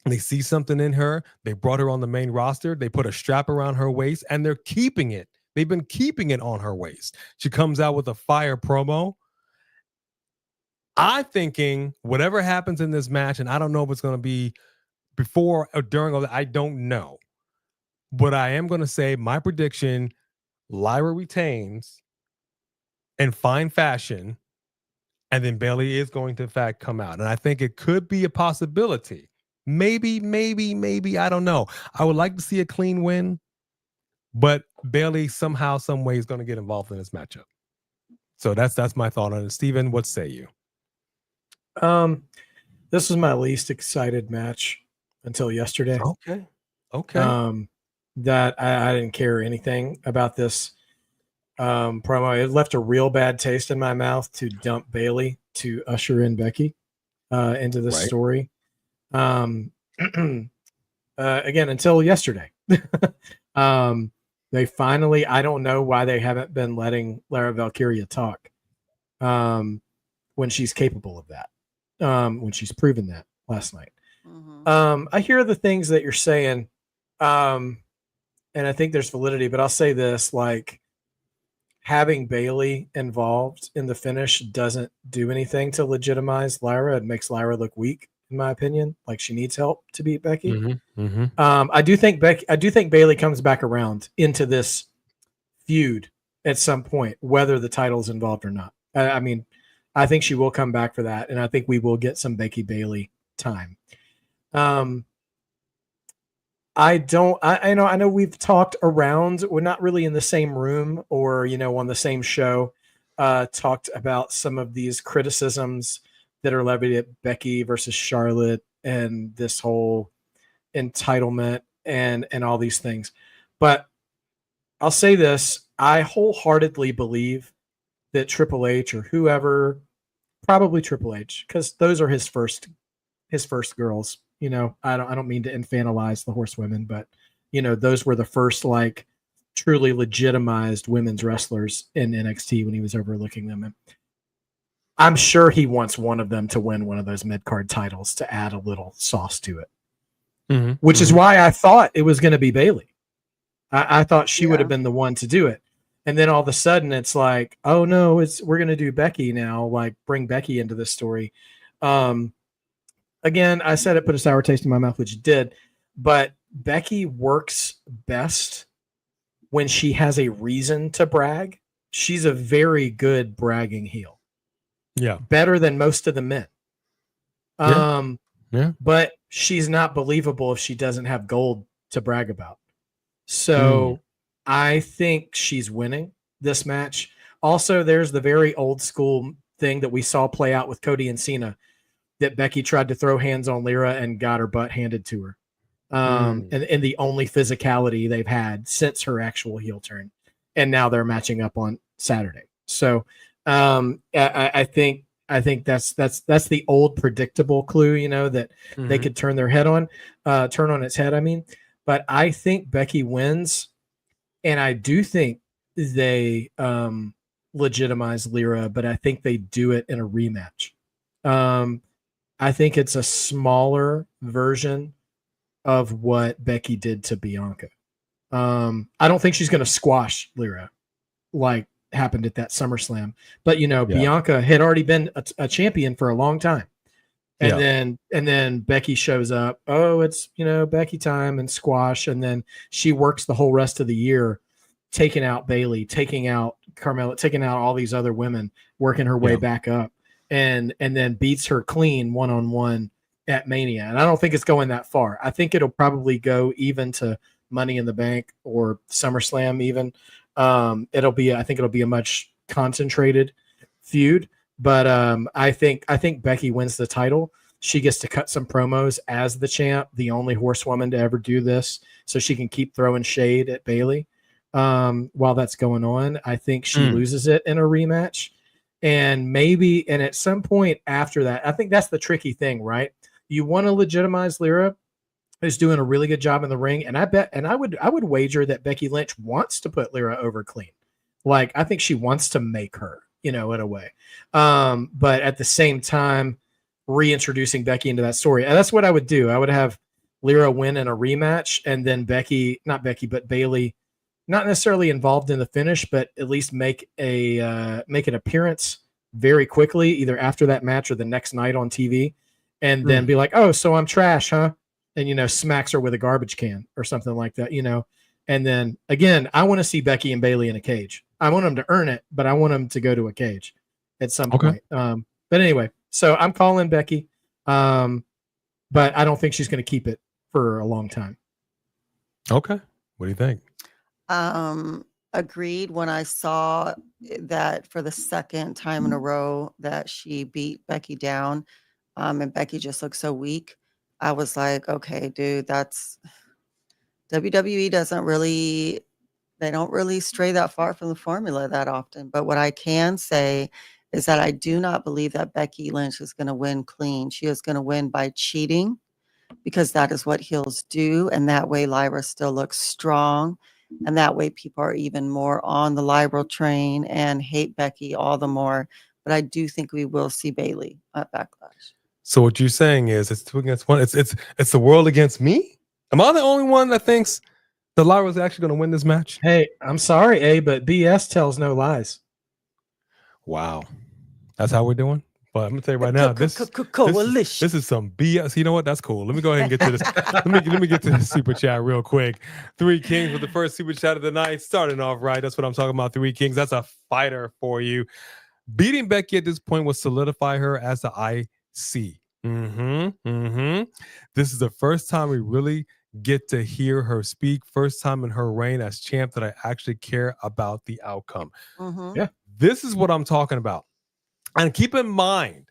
They see something in her. They brought her on the main roster. They put a strap around her waist, and they're keeping it. They've been keeping it on her waist. She comes out with a fire promo. I'm thinking whatever happens in this match, and I don't know if it's going to be before or during, or I don't know. But I am going to say my prediction, Lyra retains in fine fashion, and then Bayley is going to, in fact, come out. And I think it could be a possibility. Maybe, I don't know. I would like to see a clean win. but Bailey somehow, some way is going to get involved in this matchup. So that's my thought on it. Steven, what say you? This was my least excited match until yesterday. Okay. That I didn't care anything about this promo. It left a real bad taste in my mouth to dump Bailey to usher in Becky into this story. Again, until yesterday. They finally, I don't know why they haven't been letting Lyra Valkyria talk when she's capable of that, when she's proven that last night. Mm-hmm. I hear the things that you're saying, and I think there's validity, but I'll say this, like, having Bailey involved in the finish doesn't do anything to legitimize Lyra. It makes Lyra look weak, in my opinion. Like, she needs help to beat Becky. I do think Bailey comes back around into this feud at some point, whether the title's involved or not. I mean, I think she will come back for that, and I think we will get some Becky Bailey time. I know we've talked around. We're not really in the same room or, on the same show, talked about some of these criticisms that are levied at Becky versus Charlotte and this whole entitlement and all these things. But I'll say this, I wholeheartedly believe that Triple H or whoever, probably Triple H, because those are his first girls. I don't mean to infantilize the horsewomen, but those were the first like truly legitimized women's wrestlers in NXT when he was overlooking them. And I'm sure he wants one of them to win one of those mid-card titles to add a little sauce to it, which is why I thought it was going to be Bailey. I thought she would have been the one to do it. And then all of a sudden it's like, oh no, we're going to do Becky now, like bring Becky into this story. Again, I said it put a sour taste in my mouth, which it did, but Becky works best when she has a reason to brag. She's a very good bragging heel. Yeah. Better than most of the men. Yeah. But she's not believable if she doesn't have gold to brag about. So I think she's winning this match. Also, there's the very old school thing that we saw play out with Cody and Cena, that Becky tried to throw hands on Lyra and got her butt handed to her. And the only physicality they've had since her actual heel turn. And now they're matching up on Saturday. So I think that's the old predictable clue, that they could turn on its head. I mean, but I think Becky wins, and I do think they legitimize Lyra, but I think they do it in a rematch. I think it's a smaller version of what Becky did to Bianca. I don't think she's going to squash Lyra like happened at that SummerSlam, but Bianca had already been a champion for a long time. And then Becky shows up. Oh, it's, Becky time and squash. And then she works the whole rest of the year, taking out Bailey, taking out Carmella, taking out all these other women, working her way back up. And then beats her clean one-on-one at Mania. And I don't think it's going that far. I think it'll probably go even to Money in the Bank or SummerSlam even. I think it'll be a much concentrated feud. But I think Becky wins the title. She gets to cut some promos as the champ, the only horsewoman to ever do this, so she can keep throwing shade at Bailey while that's going on. I think she loses it in a rematch. And at some point after that, I think that's the tricky thing, right? You want to legitimize Lyra, who's doing a really good job in the ring. And I would wager that Becky Lynch wants to put Lyra over clean. Like, I think she wants to make her, in a way. But at the same time, reintroducing Becky into that story. And that's what I would do. I would have Lyra win in a rematch, and then Bailey, not necessarily involved in the finish, but at least make an appearance very quickly, either after that match or the next night on TV, and then be like, oh, so I'm trash, huh? And, smacks her with a garbage can or something like that, And then, again, I want to see Becky and Bailey in a cage. I want them to earn it, but I want them to go to a cage at some point. But anyway, so I'm calling Becky, but I don't think she's going to keep it for a long time. Okay. What do you think? Agreed. When I saw that for the second time in a row that she beat Becky down, and Becky just looked so weak, I was like, okay, dude, that's WWE they don't really stray that far from the formula that often. But what I can say is that I do not believe that Becky Lynch is going to win clean. She is going to win by cheating because that is what heels do. And that way Lyra still looks strong. And that way people are even more on the Lyra train and hate Becky all the more. But I do think we will see Bayley at Backlash. So what you're saying is it's 2 against 1. It's the world against me? Am I the only one that thinks that Lyra's actually going to win this match? Hey, I'm sorry, but BS tells no lies. Wow. That's how we're doing? But I'm going to tell you right now, this is some BS. You know what? That's cool. Let me go ahead and get to this. let me get to this super chat real quick. 3 Kings with the first super chat of the night. Starting off right. That's what I'm talking about. 3 Kings. That's a fighter for you. Beating Becky at this point will solidify her as the IC. This is the first time we really get to hear her speak. First time in her reign as champ that I actually care about the outcome. Yeah. This is what I'm talking about. And keep in mind,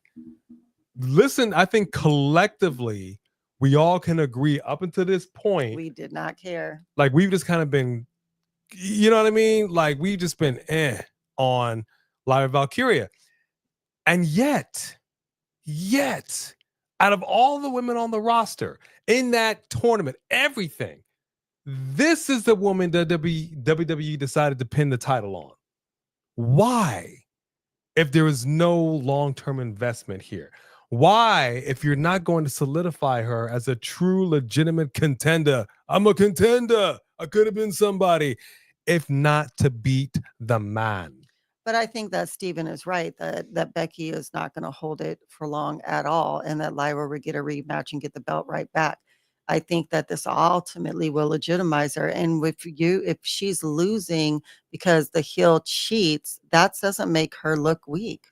listen, I think collectively we all can agree up until this point. We did not care. Like we've just kind of been, you know what I mean? Like we've just been on Lyra Valkyria. And yet, out of all the women on the roster in that tournament, everything, this is the woman that WWE decided to pin the title on. Why? If there is no long-term investment here? Why, if you're not going to solidify her as a true legitimate contender? I'm a contender. I could have been somebody. If not to beat the man. But I think that Steven is right, that Becky is not going to hold it for long at all, and that Lyra will get a rematch and get the belt right back. I think that this ultimately will legitimize her. And if she's losing because the heel cheats, that doesn't make her look weak.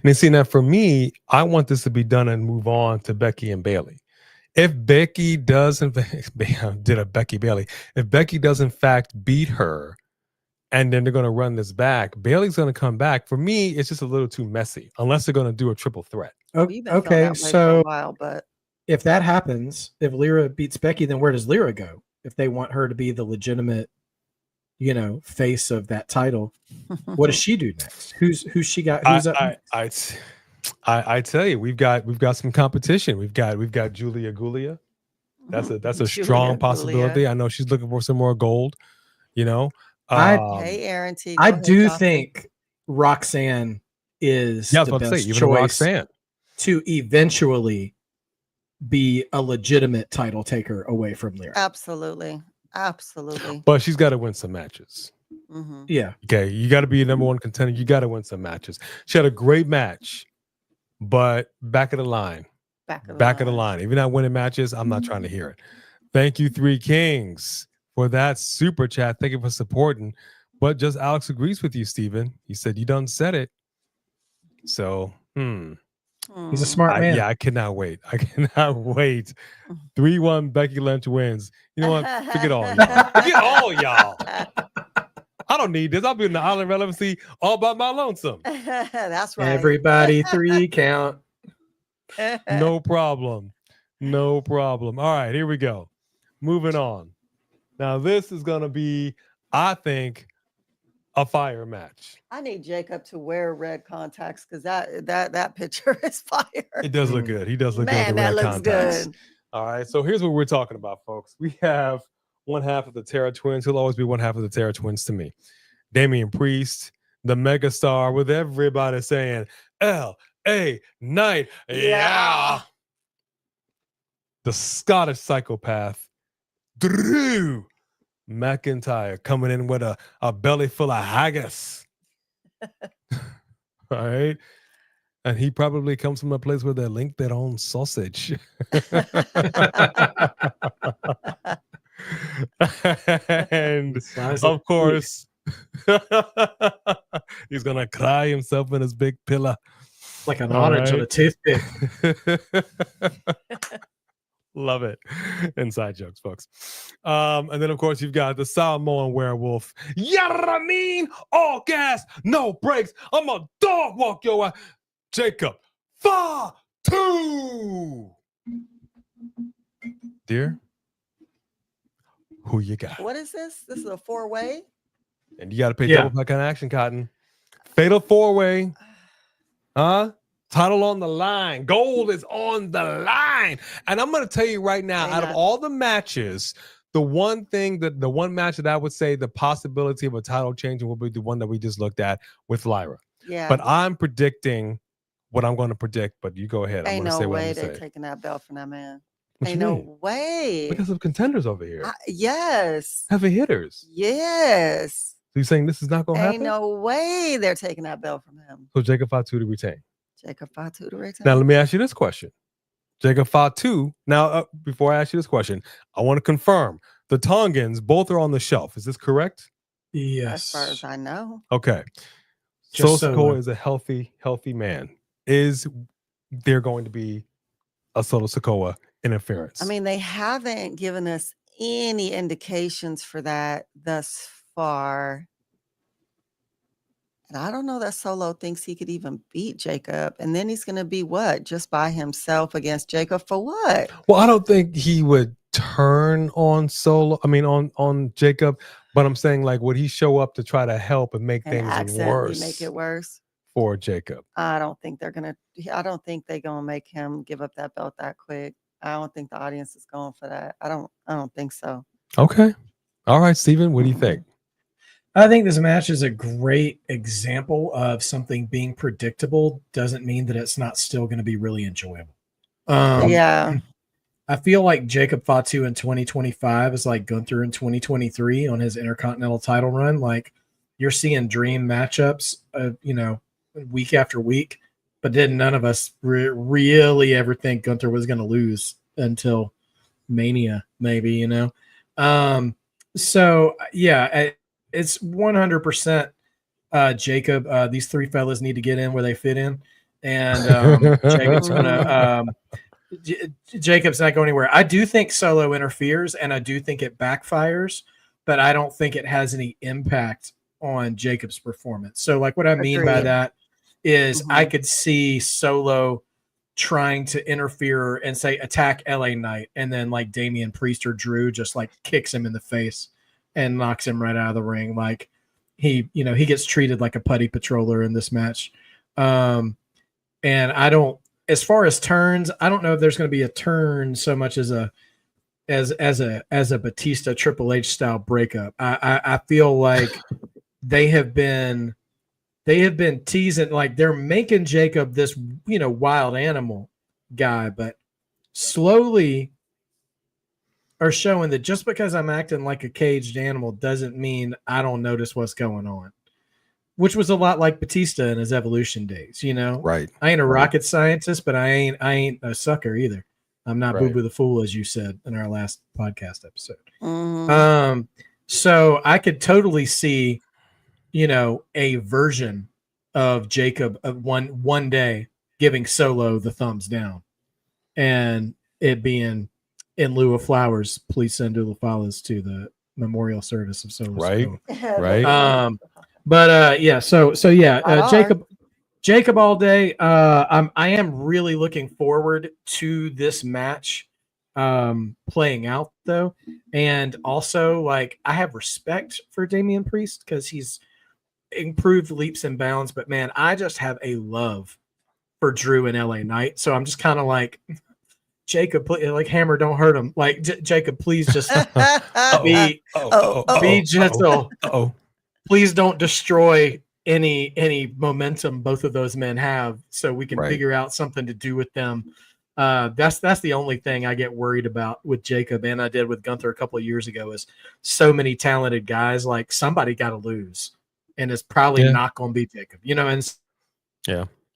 And see, now for me, I want this to be done and move on to Becky and Bayley. If Becky does, if Becky does in fact beat her, and then they're going to run this back, Bayley's going to come back. For me, it's just a little too messy, unless they're going to do a triple threat. Okay, so for a while, but if that happens, if Lyra beats Becky, then where does Lyra go? If they want her to be the legitimate, face of that title, what does she do next? Who's she got? Who's up next? I tell you, we've got some competition. We've got Julia Gulia. That's a strong possibility. Gulia. I know she's looking for some more gold. Hey, Aaron T. I do think Roxanne is the best choice to eventually be a legitimate title taker away from Lyra. Absolutely. But she's got to win some matches. Yeah. Okay, you got to be a number one contender. You got to win some matches. She had a great match, but back of the line. Back of the line. If you're not winning matches, I'm not trying to hear it. Thank you, 3 Kings, for that super chat. Thank you for supporting. But just Alex agrees with you, Steven. He said you done said it. So, He's a smart man. I cannot wait. 3-1 Becky Lynch wins. You know what? Forget all y'all. Forget all y'all. I don't need this. I'll be in the island relevancy all by my lonesome. That's right. Everybody 3 count. No problem. All right, here we go. Moving on. Now, this is going to be, I think, a fire match. I need Jacob to wear red contacts because that picture is fire. It does look good. He does look good with the red contacts. Good. All right, so here's what we're talking about, folks. We have one half of the Terra Twins. He'll always be one half of the Terra Twins to me. Damian Priest, the megastar, with everybody saying L.A. Knight. Yeah. The Scottish psychopath, Drew McIntyre, coming in with a belly full of haggis. All right. And he probably comes from a place where they link their own sausage. And of course, he's going to cry himself in his big pillow. Like an orange on a toothpick. Love it. Inside jokes, folks. And then, of course, you've got the Samoan werewolf. Yeah, I mean, all gas, no brakes. I'm a dog walk your ass. Jacob Fatu. Dear, who you got? What is this? This is a 4-way? And you got to pay double back on action, Cotton. Fatal 4-way. Huh? Title on the line. Gold is on the line. And I'm going to tell you right now, out of all the matches, the one match that I would say the possibility of a title change will be the one that we just looked at with Lyra. Yeah. But I'm predicting what I'm going to predict, but you go ahead. Ain't no way they're taking that belt from that man. Ain't no way. Because of contenders over here. Yes. Heavy hitters. Yes. So you're saying this is not going to happen? Ain't no way they're taking that belt from him. So Jacob Fatu to retain. Jacob Fatu to retain. Now, let me ask you this question. Jacob Fatu. Now, before I ask you this question, I want to confirm the Tongans both are on the shelf. Is this correct? Yes. As far as I know. Okay. So Sikoa is a healthy man. Is there going to be a Solo Sikoa interference? I mean, they haven't given us any indications for that thus far. And I don't know that Solo thinks he could even beat Jacob. And then he's going to be what? Just by himself against Jacob for what? Well, I don't think he would turn on Solo. I mean, on Jacob. But I'm saying, like, would he show up to try to help and make things worse? Make it worse for Jacob. I don't think they're gonna make him give up that belt that quick. I don't think the audience is going for that. I don't think so. Okay. All right, Steven, what do you think? I think this match is a great example of something being predictable doesn't mean that it's not still going to be really enjoyable. Yeah. I feel like Jacob Fatu in 2025 is like Gunther in 2023 on his Intercontinental title run. Like, you're seeing dream matchups, week after week, but then none of us really ever think Gunther was going to lose until Mania, maybe, So, yeah, it's 100% Jacob. These three fellas need to get in where they fit in. And Jacob's not going anywhere. I do think Solo interferes, and I do think it backfires, but I don't think it has any impact on Jacob's performance. So, like, what I mean by that is I could see Solo trying to interfere and say attack LA Knight, and then like Damian Priest or Drew just like kicks him in the face and knocks him right out of the ring. Like, he gets treated like a putty patroller in this match. And I don't, as far as turns, I don't know if there's going to be a turn so much as a Batista Triple H style breakup. I feel like they have been teasing, like they're making Jacob this, wild animal guy, but slowly are showing that just because I'm acting like a caged animal doesn't mean I don't notice what's going on. Which was a lot like Batista in his Evolution days, Right. I ain't a rocket scientist, but I ain't a sucker either. I'm not Boo Boo the Fool, as you said in our last podcast episode. So I could totally see, a version of Jacob of one day giving Solo the thumbs down, and it being in lieu of flowers, please send Ulufalas to the memorial service of Solo. Right. Solo. Right. But Jacob all day. I am really looking forward to this match playing out though. And also, like, I have respect for Damian Priest because he's improved leaps and bounds, but man, I just have a love for Drew and LA Knight. So I'm just kind of like, Jacob, like, Hammer, don't hurt him. Like, Jacob, please just be gentle. Please don't destroy any momentum both of those men have, so we can figure out something to do with them. That's the only thing I get worried about with Jacob, and I did with Gunther a couple of years ago, is so many talented guys, like, somebody got to lose, and it's probably not going to be Jacob, and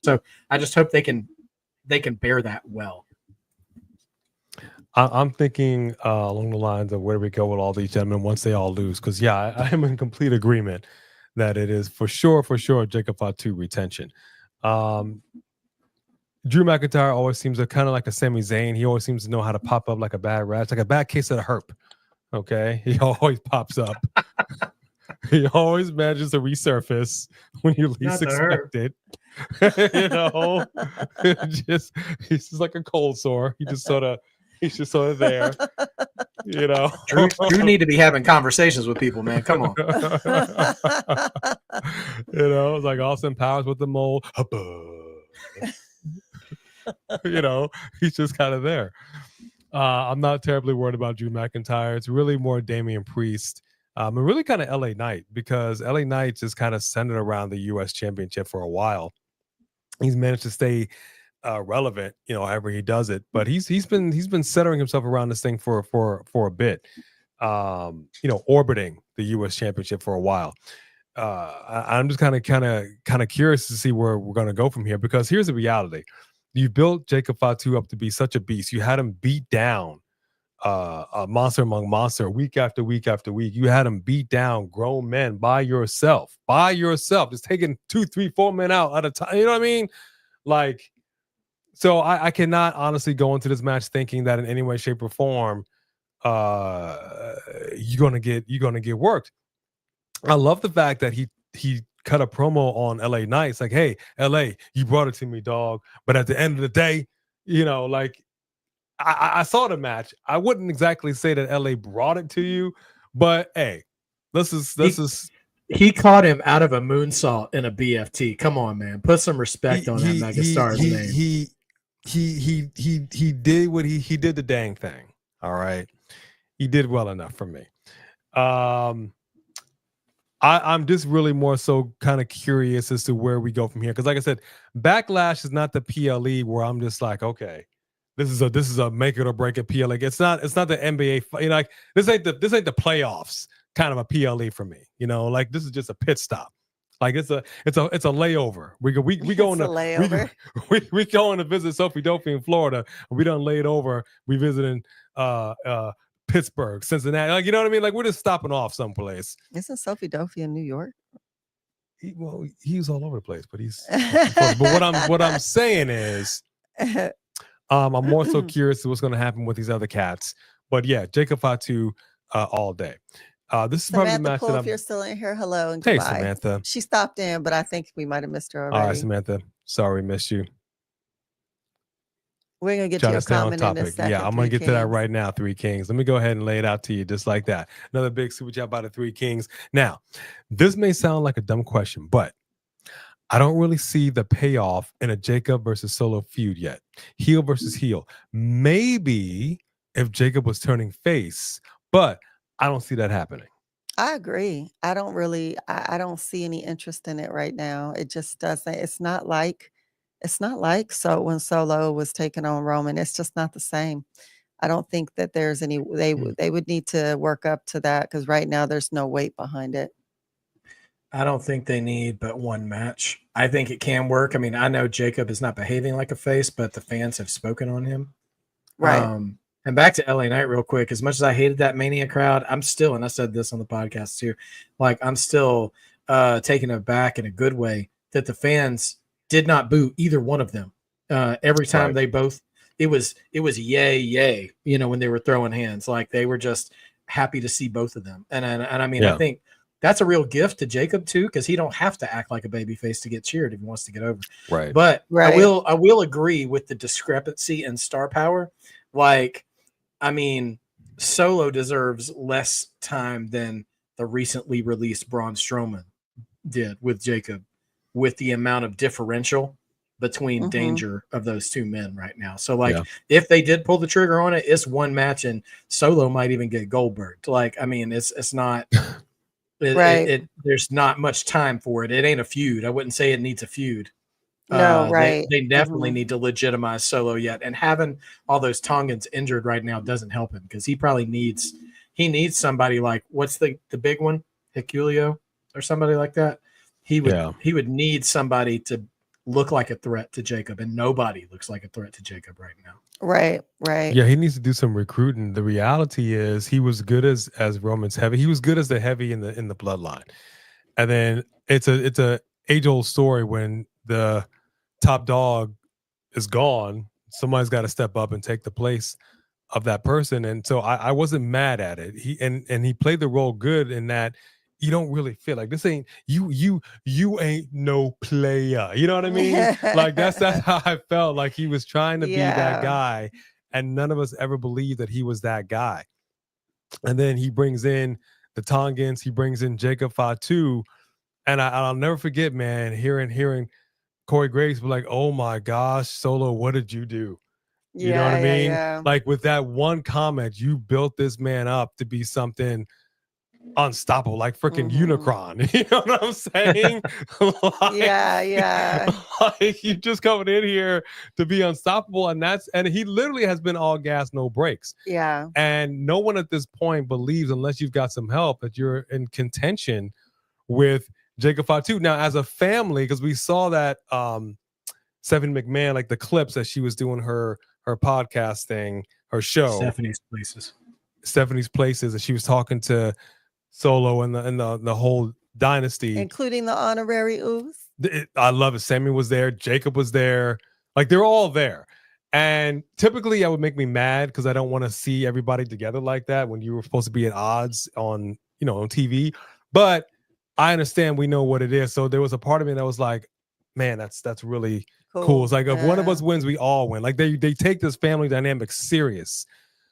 so I just hope they can bear that well. I'm thinking along the lines of where we go with all these gentlemen once they all lose. Because, I am in complete agreement that it is for sure Jacob Fatu retention. Drew McIntyre always seems to kind of like a Sami Zayn. He always seems to know how to pop up like a bad rash, like a bad case of the herp. Okay, he always pops up. He always manages to resurface when you least expect it. You know, he's just like a cold sore. He's just sort of there. You know, Drew need to be having conversations with people, man. Come on. You know, it's like Austin Powers with the mole. You know, he's just kind of there. I'm not terribly worried about Drew McIntyre. It's really more Damian Priest. And really kind of LA Knight, because LA Knight is kind of centered around the US Championship for a while. He's managed to stay relevant, you know, however he does it. But he's been centering himself around this thing for a bit. You know, orbiting the US Championship for a while. I'm just kind of curious to see where we're going to go from here, because here's the reality. You built Jacob Fatu up to be such a beast. You had him beat down a monster among monster week after week after week. You had him beat down grown men by yourself, just taking 2, 3, 4 men out at a time. You know what I mean? Like, so I cannot honestly go into this match thinking that in any way, shape, or form, you're gonna get worked. I love the fact that he cut a promo on LA Knight. It's like, hey, LA, you brought it to me, dog. But at the end of the day, you know, like, I saw the match. I wouldn't exactly say that LA brought it to you, but hey, this is he caught him out of a moonsault in a BFT. Come on, man. Put some respect on that megastar's name. He did what he did the dang thing. All right. He did well enough for me. I'm just really more so kind of curious as to where we go from here. Because like I said, Backlash is not the PLE where I'm just like, okay, this is a make it or break it PLE. It's not the NBA. You know, like this ain't the playoffs kind of a PLE for me. You know, like this is just a pit stop. Like it's a layover. We going to visit Sophie Duffy in Florida. We done laid over. We visiting Pittsburgh, Cincinnati. Like, you know what I mean? Like, we're just stopping off someplace. Isn't Sophie Duffy in New York? He's all over the place, but he's. But what I'm saying is, I'm more so curious to what's going to happen with these other cats. But yeah, Jacob Fatu all day. This is probably the match Poole, that if you're still in here, hello and hey, goodbye. Samantha. She stopped in, but I think we might have missed her already. All right, Samantha. Sorry, missed you. We're going to get to your comment in a second. Yeah, I'm going to get to that right now, Three Kings. Let me go ahead and lay it out to you just like that. Another big super chat by the Three Kings. Now, this may sound like a dumb question, but I don't really see the payoff in a Jacob versus Solo feud yet. Heel versus heel. Maybe if Jacob was turning face, but I don't see that happening. I agree. I don't see any interest in it right now. It just doesn't. It's not like so when Solo was taking on Roman, it's just not the same. I don't think that there's any, they would need to work up to that, because right now there's no weight behind it. I don't think they need but one match. I think it can work. I mean, I know Jacob is not behaving like a face, but the fans have spoken on him. Right. And back to LA Knight real quick. As much as I hated that Mania crowd, I'm still, and I said this on the podcast too, like I'm still taken aback in a good way that the fans did not boo either one of them. Every time they both, it was yay, yay, you know, when they were throwing hands, like they were just happy to see both of them. And I mean, I think that's a real gift to Jacob too, because he don't have to act like a babyface to get cheered if he wants to get over. Right. But I will agree with the discrepancy in star power. Like, I mean, Solo deserves less time than the recently released Braun Strowman did with Jacob, with the amount of differential between danger of those two men right now. So like if they did pull the trigger on it, it's one match and Solo might even get Goldberg. Like, I mean, it's not there's not much time for it. It ain't a feud. I wouldn't say it needs a feud. No, right. They definitely need to legitimize Solo yet. And having all those Tongans injured right now doesn't help him, because he probably needs somebody like, what's the big one? Hikuleo or somebody like that. He would need somebody to look like a threat to Jacob, and nobody looks like a threat to Jacob right now. Right. Yeah, he needs to do some recruiting. The reality is he was good as Roman's heavy. He was good as the heavy in the bloodline. And then it's a age-old story when the top dog is gone, somebody's got to step up and take the place of that person. And so I wasn't mad at it. He played the role good in that you don't really feel like this ain't you ain't no player. You know what I mean? Like that's how I felt. Like he was trying to be that guy, and none of us ever believed that he was that guy. And then he brings in the Tongans, he brings in Jacob Fatu, and I'll never forget, man, hearing Corey Graves be like, "Oh my gosh, Solo, what did you do?" You know what I mean? Like with that one comment, you built this man up to be something unstoppable, like freaking Unicron. You know what I'm saying? Like you just coming in here to be unstoppable, and he literally has been all gas, no brakes. Yeah. And no one at this point believes, unless you've got some help, that you're in contention with Jacob Fatu. Now, as a family, because we saw that Stephanie McMahon, like the clips that she was doing her podcast thing, her show, Stephanie's Places, and she was talking to Solo and the whole dynasty, including the honorary ooze. I love it. Sammy was there, Jacob was there, like they're all there. And typically that would make me mad because I don't want to see everybody together like that when you were supposed to be at odds on TV. But I understand, we know what it is. So there was a part of me that was like, man, that's really cool. It's like if one of us wins, we all win. Like they take this family dynamic serious.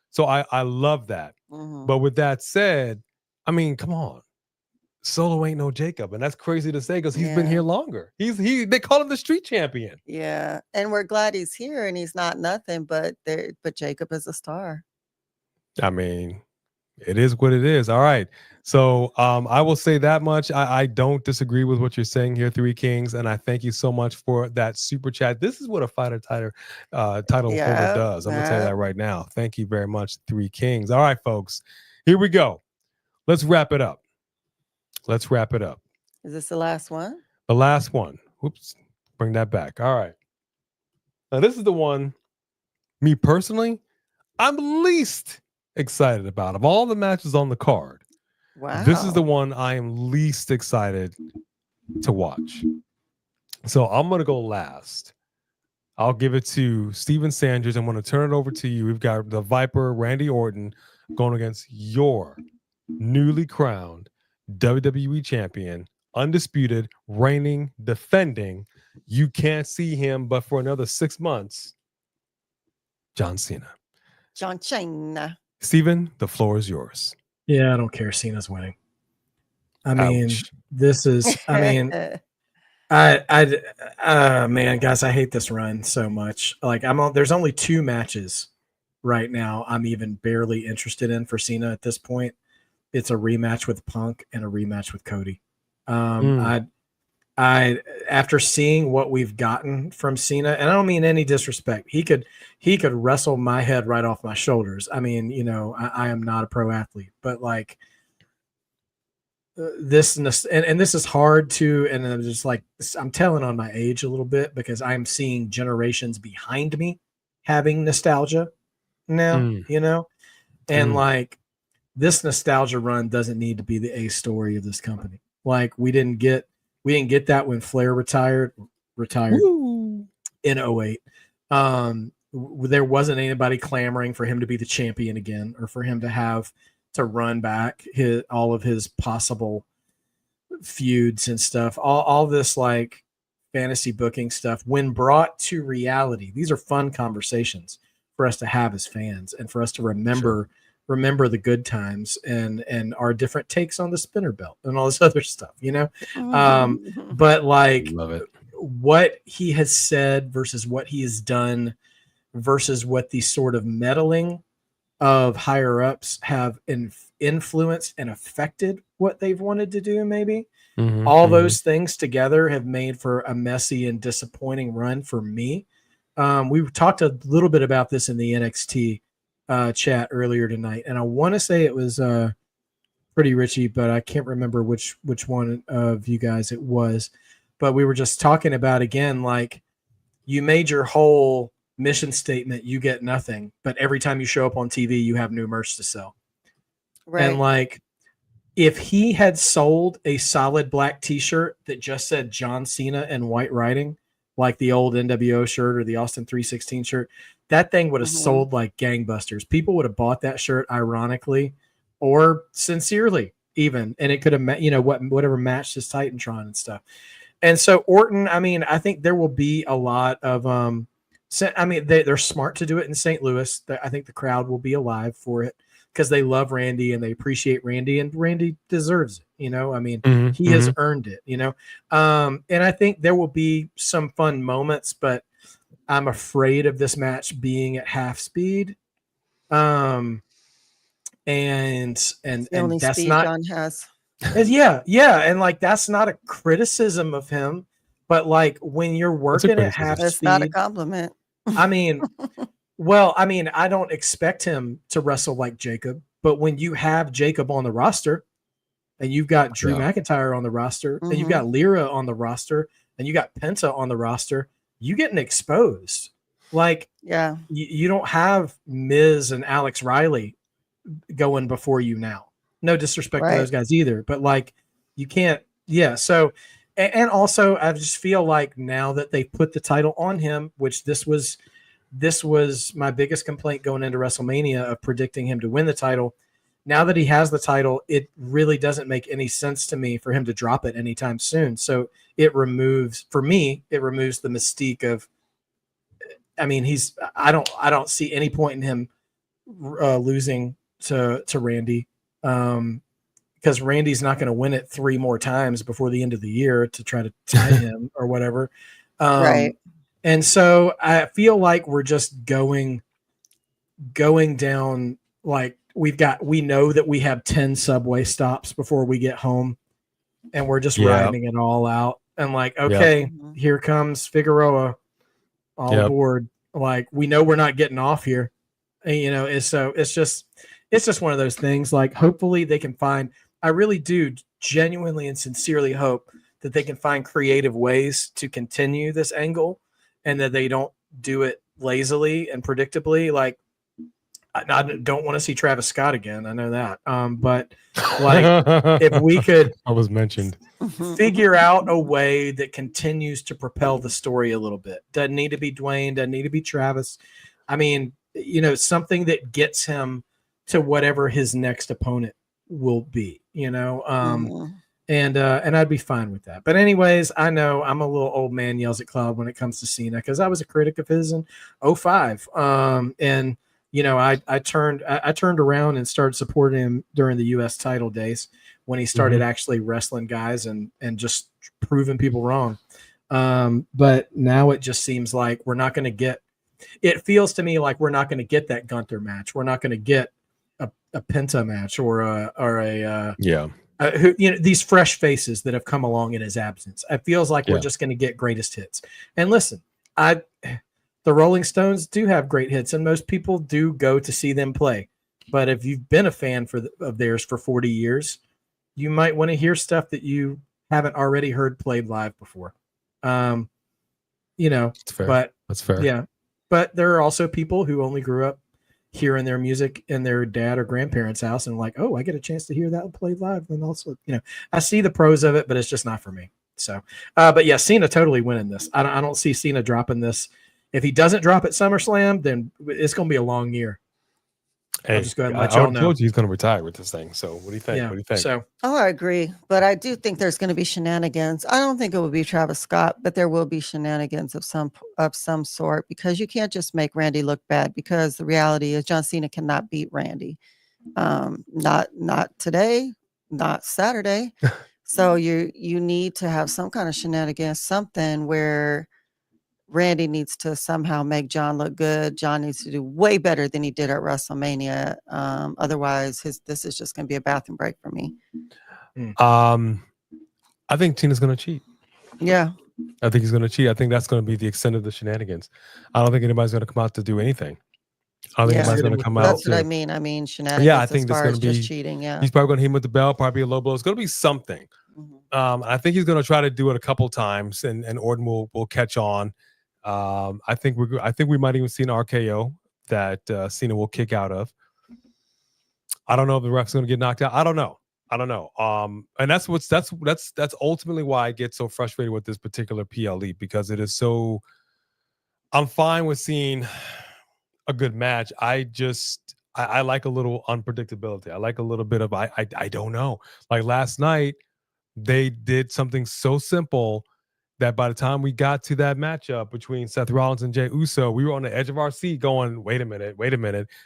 So I love that. But with that said, I mean, come on. Solo ain't no Jacob, and that's crazy to say because he's been here longer. They call him the street champion. Yeah, and we're glad he's here, and he's not nothing, but Jacob is a star. I mean, it is what it is. All right. So I will say that much. I don't disagree with what you're saying here, Three Kings, and I thank you so much for that super chat. This is what a fighter title holder does. I'm gonna tell you that right now. Thank you very much, Three Kings. All right, folks, here we go. Let's wrap it up. Is this the last one? The last one. Whoops. Bring that back. All right. Now, this is the one, me personally, I'm least excited about. Of all the matches on the card, this is the one I am least excited to watch. So I'm going to go last. I'll give it to Steven Sanders. I'm going to turn it over to you. We've got the Viper, Randy Orton, going against your newly crowned WWE champion, undisputed, reigning, defending. You can't see him but for another 6 months. John Cena. John Cena. Steven, the floor is yours. Yeah, I don't care. Cena's winning. I mean, this is, I mean, man, guys, I hate this run so much. Like there's only 2 matches right now I'm even barely interested in for Cena at this point. It's a rematch with Punk and a rematch with Cody. I after seeing what we've gotten from Cena, and I don't mean any disrespect, he could wrestle my head right off my shoulders. I mean, I am not a pro athlete, but like this, and this is hard to, and I'm just like, I'm telling on my age a little bit because I'm seeing generations behind me having nostalgia now, and like, this nostalgia run doesn't need to be the A story of this company. Like we didn't get that when Flair retired Woo. In 08. There wasn't anybody clamoring for him to be the champion again or for him to have to run back all of his possible feuds and stuff. All this like fantasy booking stuff, when brought to reality, these are fun conversations for us to have as fans and for us to remember the good times and our different takes on the spinner belt and all this other stuff, but like, love it. What he has said versus what he has done versus what the sort of meddling of higher ups have influenced and affected what they've wanted to do. Maybe all those things together have made for a messy and disappointing run for me. We talked a little bit about this in the NXT chat earlier tonight, and I want to say it was Pretty Richie, but I can't remember which one of you guys it was. But we were just talking about, again, like you made your whole mission statement, you get nothing, but every time you show up on TV, you have new merch to sell. Right. And like, if he had sold a solid black t-shirt that just said John Cena and white writing, like the old NWO shirt or the Austin 316 shirt, that thing would have sold like gangbusters. People would have bought that shirt ironically or sincerely even, and it could have, you know, whatever matched his Titantron and stuff. And so Orton, I mean, I think there will be a lot of, I mean, they're smart to do it in St. Louis. I think the crowd will be alive for it because they love Randy and they appreciate Randy, and Randy deserves it. You know, I mean, he has earned it, you know? And I think there will be some fun moments, but I'm afraid of this match being at half speed. And that's speed not John has. yeah. And like, that's not a criticism of him, but like when you're working at half speed, it's not a compliment. I mean, well, I mean, I don't expect him to wrestle like Jacob, but when you have Jacob on the roster and you've got Drew McIntyre on the roster and you've got Lyra on the roster and you got Penta on the roster, you getting exposed. Like, you don't have Miz and Alex Riley going before you now. No disrespect to those guys either, but like, you can't. Yeah. So, and also I just feel like now that they put the title on him, which this was my biggest complaint going into WrestleMania of predicting him to win the title. Now that he has the title, it really doesn't make any sense to me for him to drop it anytime soon. So it removes the mystique of, I mean, I don't see any point in him losing to Randy, because Randy's not going to win it 3 more times before the end of the year to try to tie him or whatever. Right. And so I feel like we're just going down, like we know that we have 10 subway stops before we get home, and we're just riding it all out. And like, okay, here comes Figueroa all aboard. Like, we know we're not getting off here. And, you know, it's just one of those things. Like, hopefully they can find, I really do genuinely and sincerely hope that they can find creative ways to continue this angle and that they don't do it lazily and predictably. Like, I don't want to see Travis Scott again. I know that. But like, if we could, I was mentioned, figure out a way that continues to propel the story a little bit. Doesn't need to be Dwayne, doesn't need to be Travis. I mean, you know, something that gets him to whatever his next opponent will be, you know? And I'd be fine with that. But anyways, I know I'm a little old man yells at cloud when it comes to Cena, because I was a critic of his in 05. And you know, I turned around and started supporting him during the US title days when he started actually wrestling guys and just proving people wrong. But now it just seems like we're not going to get, it feels to me like we're not going to get that Gunther match. We're not going to get a Penta match or a you know, these fresh faces that have come along in his absence. It feels like we're just going to get greatest hits. And listen, the Rolling Stones do have great hits, and most people do go to see them play. But if you've been a fan of theirs for 40 years, you might want to hear stuff that you haven't already heard played live before. You know, that's fair. But that's fair. Yeah. But there are also people who only grew up hearing their music in their dad or grandparents' house and like, oh, I get a chance to hear that played live. And also, you know, I see the pros of it, but it's just not for me. So, but yeah, Cena totally winning this. I don't see Cena dropping this. If he doesn't drop at SummerSlam, then it's going to be a long year. Hey, I'll just go ahead and let y'all know. Told you he's going to retire with this thing. So what do you think? Yeah, what do you think? So, I agree. But I do think there's going to be shenanigans. I don't think it will be Travis Scott, but there will be shenanigans of some sort, because you can't just make Randy look bad, because the reality is John Cena cannot beat Randy. Not today, not Saturday. So you need to have some kind of shenanigans, something where Randy needs to somehow make John look good. John needs to do way better than he did at WrestleMania. Otherwise, this is just going to be a bathroom break for me. I think Cena's going to cheat. Yeah. I think he's going to cheat. I think that's going to be the extent of the shenanigans. I don't think anybody's going to come out to do anything. I don't think anybody's going to come out. That's what I mean. I mean, shenanigans. Yeah, I think that's going to be just cheating. Yeah. He's probably going to hit him with the bell, probably a low blow. It's going to be something. I think he's going to try to do it a couple times, and Orton will catch on. I think we might even see an RKO that Cena will kick out of. I don't know if the ref's going to get knocked out. I don't know. I don't know. And that's ultimately why I get so frustrated with this particular PLE, because it is so. I'm fine with seeing a good match. I like a little unpredictability. I like a little bit of I don't know. Like last night, they did something so simple that by the time we got to that matchup between Seth Rollins and Jey Uso, we were on the edge of our seat going, wait a minute.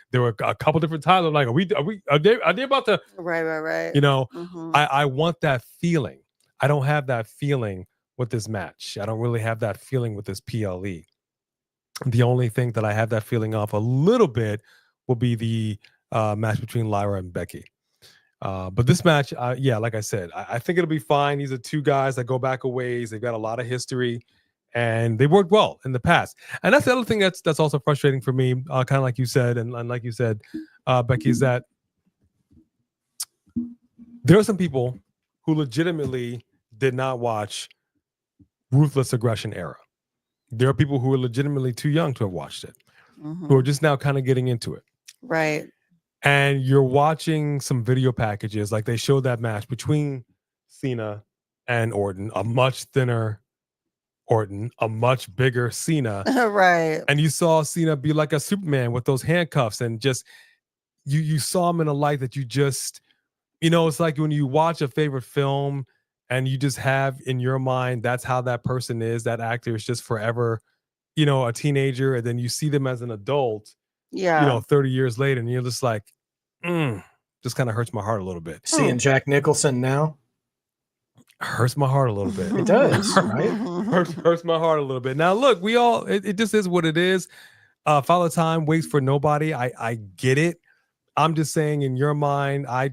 There were a couple different times. I'm like, are they about to? Right. You know, Mhm. I want that feeling. I don't have that feeling with this match. I don't really have that feeling with this PLE. The only thing that I have that feeling off a little bit will be the match between Lyra and Becky. But this match, like I said, I think it'll be fine. These are two guys that go back a ways. They've got a lot of history, and they worked well in the past. And that's the other thing that's also frustrating for me, kind of like you said, and like you said, Becky, is that there are some people who legitimately did not watch Ruthless Aggression era. There are people who are legitimately too young to have watched it, who are just now kind of getting into it. Right. And you're watching some video packages, like they showed that match between Cena and Orton, a much thinner Orton, a much bigger Cena. Right. And you saw Cena be like a Superman with those handcuffs, and just you saw him in a light that you just, it's like when you watch a favorite film and you just have in your mind, that's how that person is, that actor is just forever, a teenager, and then you see them as an adult, 30 years later, and you're just like, just kind of hurts my heart a little bit. Seeing Jack Nicholson now hurts my heart a little bit. It does, right? hurts my heart a little bit. Now, look, it just is what it is. Father Time waits for nobody. I get it. I'm just saying, in your mind, I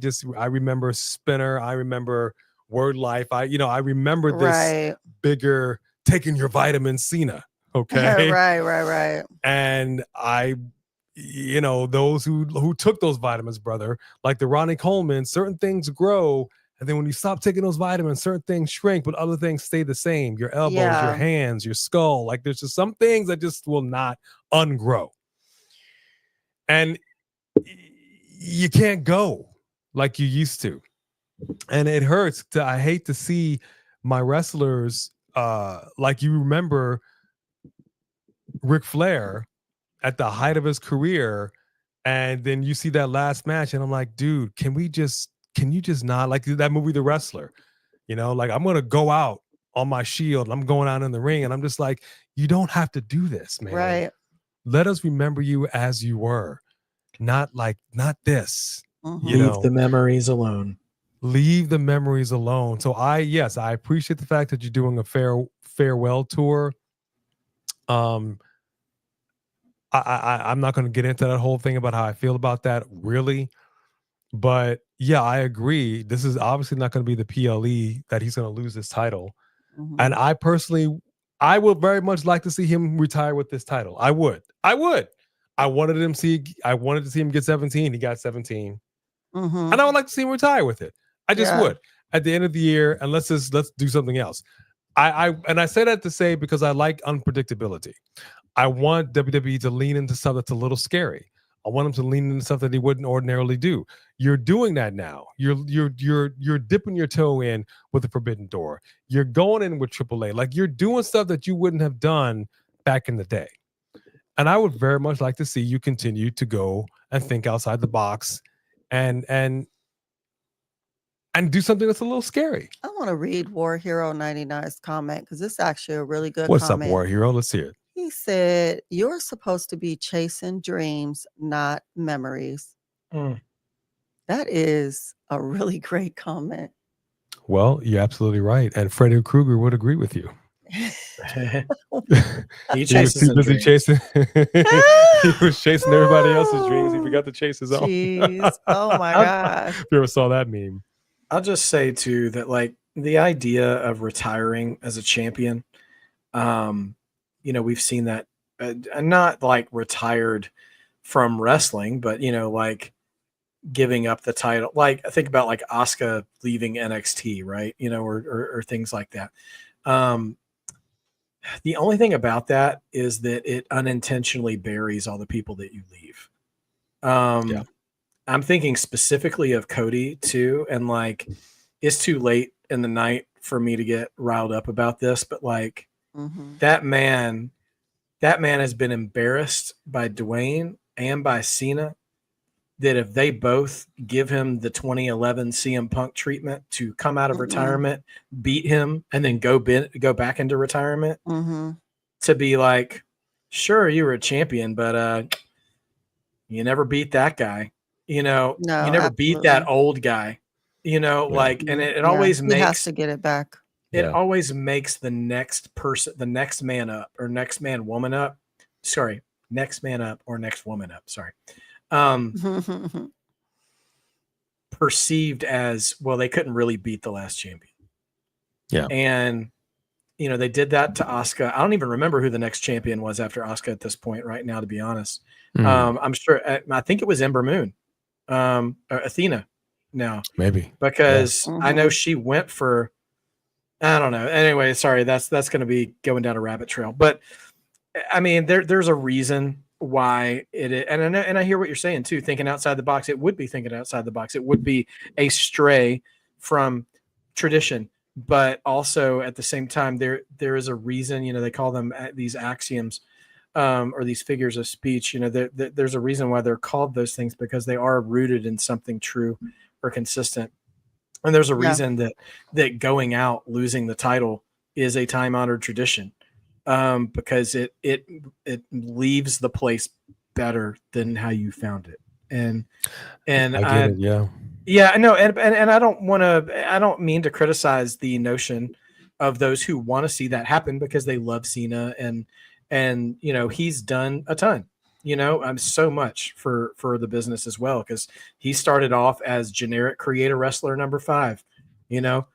remember Spinner. I remember Word Life. I remember this bigger taking your vitamin Cena. Okay. Right. And those who took those vitamins, brother, like the Ronnie Coleman, certain things grow. And then when you stop taking those vitamins, certain things shrink, but other things stay the same. Your elbows, your hands, your skull. Like there's just some things that just will not ungrow. And you can't go like you used to. And it hurts. I hate to see my wrestlers, like you remember Ric Flair at the height of his career, and then you see that last match, and I'm like, dude, can you just not, like that movie The Wrestler, like I'm gonna go out on my shield, I'm going out in the ring, and I'm just like, you don't have to do this, man. Right. Let us remember you as you were, not this. Leave the memories alone. Leave the memories alone. So I appreciate the fact that you're doing a farewell tour. I'm not going to get into that whole thing about how I feel about that, really. But yeah, I agree. This is obviously not going to be the PLE that he's going to lose this title. And I personally, I would very much like to see him retire with this title. I would. I wanted to see him get 17. He got 17. And I would like to see him retire with it. I just would. At the end of the year, and let's do something else. I say that to say, because I like unpredictability. I want WWE to lean into stuff that's a little scary. I want him to lean into stuff that he wouldn't ordinarily do. You're doing that now. You're dipping your toe in with the Forbidden Door. You're going in with AAA. Like, you're doing stuff that you wouldn't have done back in the day. And I would very much like to see you continue to go and think outside the box and do something that's a little scary. I want to read War Hero 99's comment, because this is actually a really good What's comment. up, War Hero? Let's hear it. He said, "You're supposed to be chasing dreams, not memories." That is a really great comment. Well, you're absolutely right. And Freddy Krueger would agree with you. He chases busy chasing. He was chasing everybody else's dreams. He forgot to chase his own. Jeez. Oh my gosh. If you ever saw that meme. I'll just say too that, like, the idea of retiring as a champion, we've seen that, not like retired from wrestling, but like giving up the title. Like, I think about like Asuka leaving NXT, right? Or things like that. The only thing about that is that it unintentionally buries all the people that you leave. I'm thinking specifically of Cody too, and like it's too late in the night for me to get riled up about this, but like that man has been embarrassed by Dwayne and by Cena, that if they both give him the 2011 CM Punk treatment to come out of retirement, beat him, and then go back into retirement, to be like, sure, you were a champion, but you never beat that guy. You know, No, you never absolutely. beat that old guy. You know, like, and it always he has makes to get it back. it always makes the next person, the next man up or next man woman up. Sorry, next man up or next woman up. Sorry. Perceived as, well, they couldn't really beat the last champion. Yeah. And, you know, they did that to Asuka. I don't even remember who the next champion was after Asuka at this point right now, to be honest. I'm sure, I think it was Ember Moon, or Athena now. Maybe. Because I know she went for, I don't know. Anyway, sorry, that's going to be going down a rabbit trail. But I mean, there's a reason why it is, and I hear what you're saying too. Thinking outside the box, it would be thinking outside the box. It would be a stray from tradition, but also at the same time, there is a reason. You know, they call them these axioms, or these figures of speech. You know, there's a reason why they're called those things, because they are rooted in something true or consistent. And there's a reason that going out losing the title is a time honored tradition. Because it leaves the place better than how you found it, and I get it, I know, and I don't mean to criticize the notion of those who want to see that happen because they love Cena and you know, he's done a ton, you know, so much for the business as well, because he started off as generic creator wrestler number 5, you know,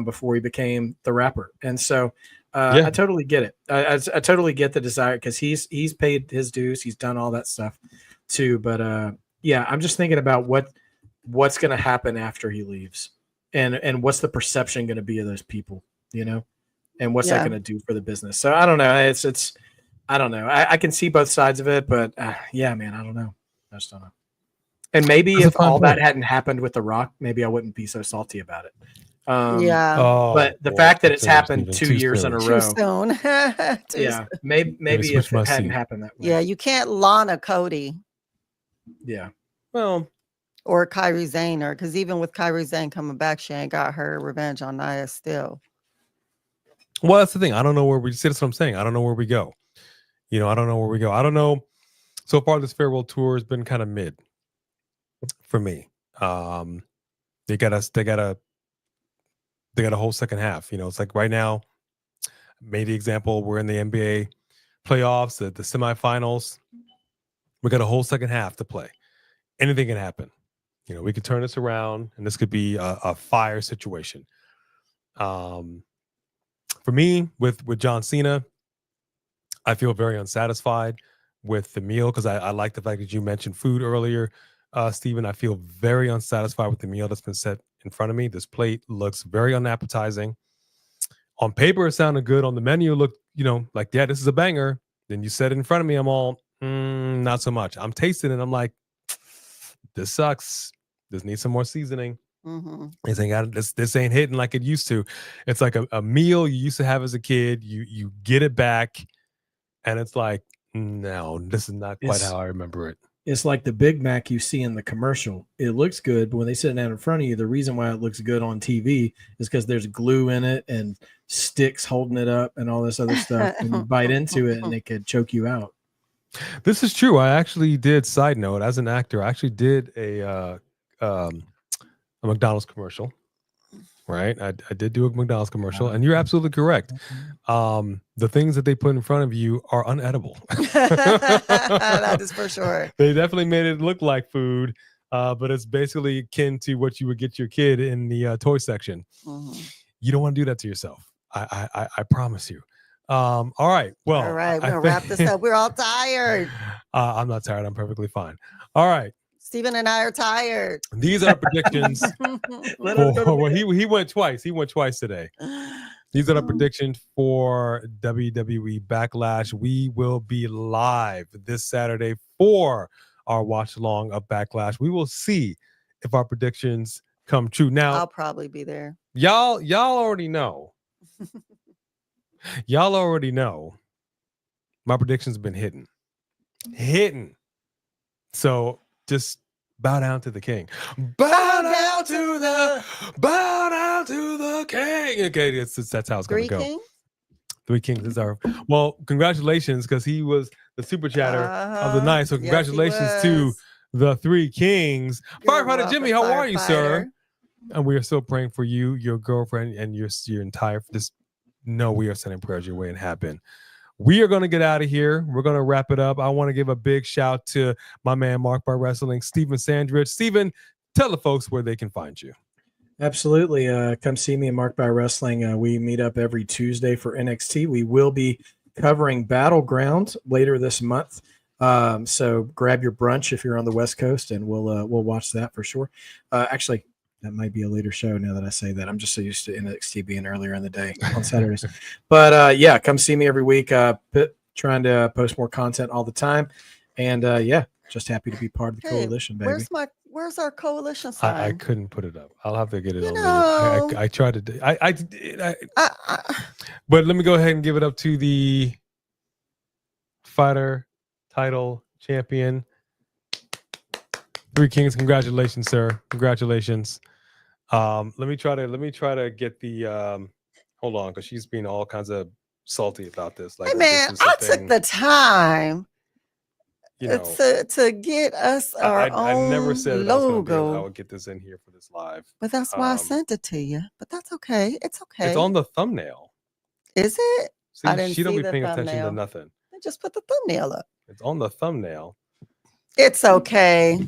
before he became the rapper, and so. I totally get it. I totally get the desire, because he's paid his dues. He's done all that stuff too. But I'm just thinking about what's going to happen after he leaves, and what's the perception going to be of those people, you know, and what's that going to do for the business. So I don't know. It's I don't know. I can see both sides of it, but man, I don't know. I just don't know. And maybe if all that hadn't happened with The Rock, maybe I wouldn't be so salty about it. But the fact that it's happened 2 years in a row, too soon. maybe if it hadn't happened that way. Yeah, you can't Lana Cody. Yeah, well, or Kairi Sane, because even with Kairi Sane coming back, she ain't got her revenge on Nia still. Well, that's the thing. I don't know where we sit. That's what I'm saying. I don't know where we go. You know, I don't know where we go. I don't know. So far, this farewell tour has been kind of mid for me. They got a whole second half. You know, it's like right now, made the example, we're in the NBA playoffs, the semifinals. We got a whole second half to play. Anything can happen. You know, we could turn this around, and this could be a fire situation. For me, with John Cena, I feel very unsatisfied with the meal, because I like the fact that you mentioned food earlier, Steven. I feel very unsatisfied with the meal that's been set in front of me. This plate looks very unappetizing. On paper, it sounded good. On the menu, looked, you know, like, yeah, this is a banger. Then you set it in front of me. I'm all, not so much. I'm tasting it. I'm like, this sucks. This needs some more seasoning. This ain't hitting like it used to. It's like a meal you used to have as a kid. You get it back, and it's like, no, this is not quite how I remember it. It's like the Big Mac you see in the commercial. It looks good, but when they sit down in front of you, the reason why it looks good on TV is because there's glue in it and sticks holding it up and all this other stuff. And you bite into it, and it could choke you out. This is true. I actually did. Side note, as an actor, I actually did a McDonald's commercial. Right, I did do a McDonald's commercial, and you're absolutely correct. The things that they put in front of you are unedible. That is for sure. They definitely made it look like food, but it's basically akin to what you would get your kid in the toy section. You don't want to do that to yourself. I promise you. All right. Well, all right. We're gonna wrap this up. We're all tired. I'm not tired. I'm perfectly fine. All right. Steven and I are tired. These are predictions. He went twice. He went twice today. These are the predictions for WWE Backlash. We will be live this Saturday for our watch along of Backlash. We will see if our predictions come true. Now, I'll probably be there. y'all already know. Y'all already know. My predictions have been hidden. So just bow down to the king. Bow down to the king. Okay, that's how it's gonna go. Kings? 3 Kings is our congratulations, because he was the super chatter of the night. So congratulations to the 3 Kings. Firefighter Jimmy, how are you, sir? And we are still praying for you, your girlfriend, and your entire. Just know we are sending prayers your way and happen. We are going to get out of here. We're going to wrap it up. I want to give a big shout to my man Mark by Wrestling, Steven Sandridge. Steven, tell the folks where they can find you. Absolutely. Come see me at Mark by Wrestling. We meet up every Tuesday for NXT. We will be covering Battleground later this month. So grab your brunch if you're on the West Coast, and we'll watch that for sure. Actually, that might be a later show now that I say that. I'm just so used to NXT being earlier in the day on Saturdays. But yeah, come see me every week. Trying to post more content all the time. And yeah, just happy to be part of the coalition, baby. Where's our coalition sign? I couldn't put it up. I'll have to get it on. I tried to. But let me go ahead and give it up to the fighter title champion, 3 Kings. Congratulations, sir. Congratulations. Let me try to get the hold on, because she's being all kinds of salty about this. Like, hey man, I took the time to get us our own I never said logo. I would get this in here for this live. But that's why I sent it to you. But that's okay. It's okay. It's on the thumbnail. Is it? See, I didn't she don't see be the paying thumbnail. attention to nothing. I just put the thumbnail up. It's on the thumbnail. It's okay.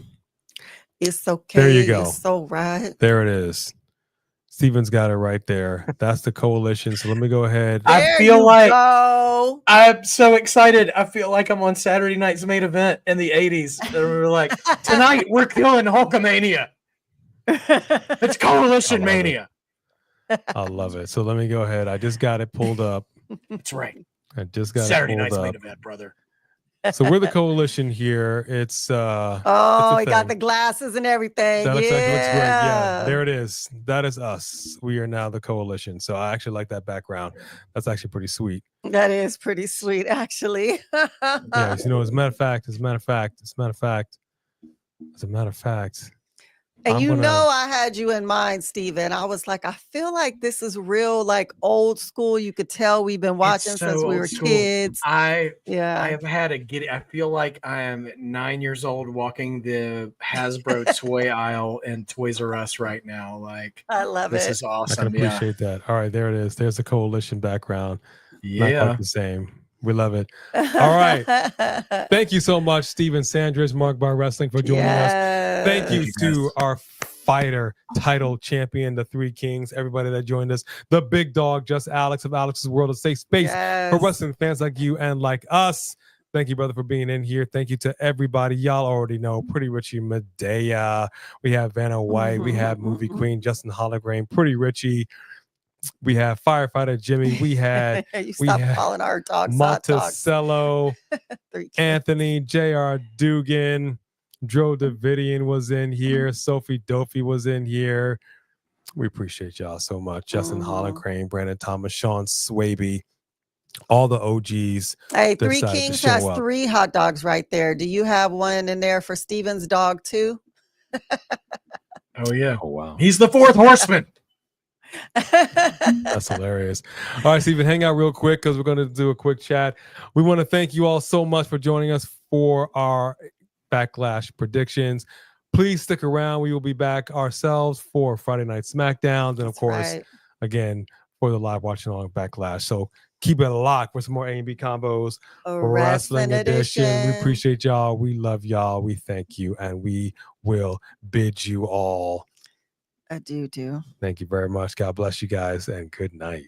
It's okay. There you go. You're so right. There it is. Steven's got it right there. That's the coalition. So let me go ahead. I feel like I'm so excited. I feel like I'm on Saturday night's main event in the 80s. And we're like, tonight we're killing Hulkamania. It's Coalition Mania. I love it. So let me go ahead. I just got it pulled up. That's right. I just got Saturday it pulled night's up. main event, brother. So we're the coalition here. It's oh, he got the glasses and everything. That looks great. Yeah, there it is. That is us. We are now the coalition. So I actually like that background. That's actually pretty sweet. That is pretty sweet, actually. Yeah, as a matter of fact. And I had you in mind, Steven. I was like, I feel like this is real, like old school. You could tell we've been watching since we were kids. I have had a giddy. I feel like I am 9 years old walking the Hasbro toy aisle in Toys R Us right now. Like, I love this it. Is awesome. I can appreciate that. All right, there it is. There's the coalition background. Yeah, not quite the same. We love it. All right. Thank you so much, Steven Sandridge, Mark Bar Wrestling, for joining us. Thank you to our fighter title champion, the 3 Kings, everybody that joined us. The big dog, Just Alex of Alex's World of Safe Space for wrestling fans like you and like us. Thank you, brother, for being in here. Thank you to everybody. Y'all already know Pretty Richie Medea. We have Vanna White. We have Movie Queen, Justin Hologram, Pretty Richie. We have Firefighter Jimmy. We had calling our dogs Monticello, Anthony, J.R. Dugan, Dro Davidian was in here. Sophie Dofi was in here. We appreciate y'all so much. Justin Holocrane, Brandon Thomas, Sean Swaby, all the OGs. Hey, 3 Kings has 3 hot dogs right there. Do you have one in there for Steven's dog too? Oh yeah. Oh wow. He's the 4th horseman. That's hilarious. All right, Steven, hang out real quick because we're going to do a quick chat. We want to thank you all so much for joining us for our Backlash predictions. Please stick around. We will be back ourselves for Friday Night SmackDowns and, of course, again, for the live watching on Backlash. So keep it locked for some more A&B combos. Wrestling edition. We appreciate y'all. We love y'all. We thank you. And we will bid you all adieu. Thank you very much. God bless you guys and good night.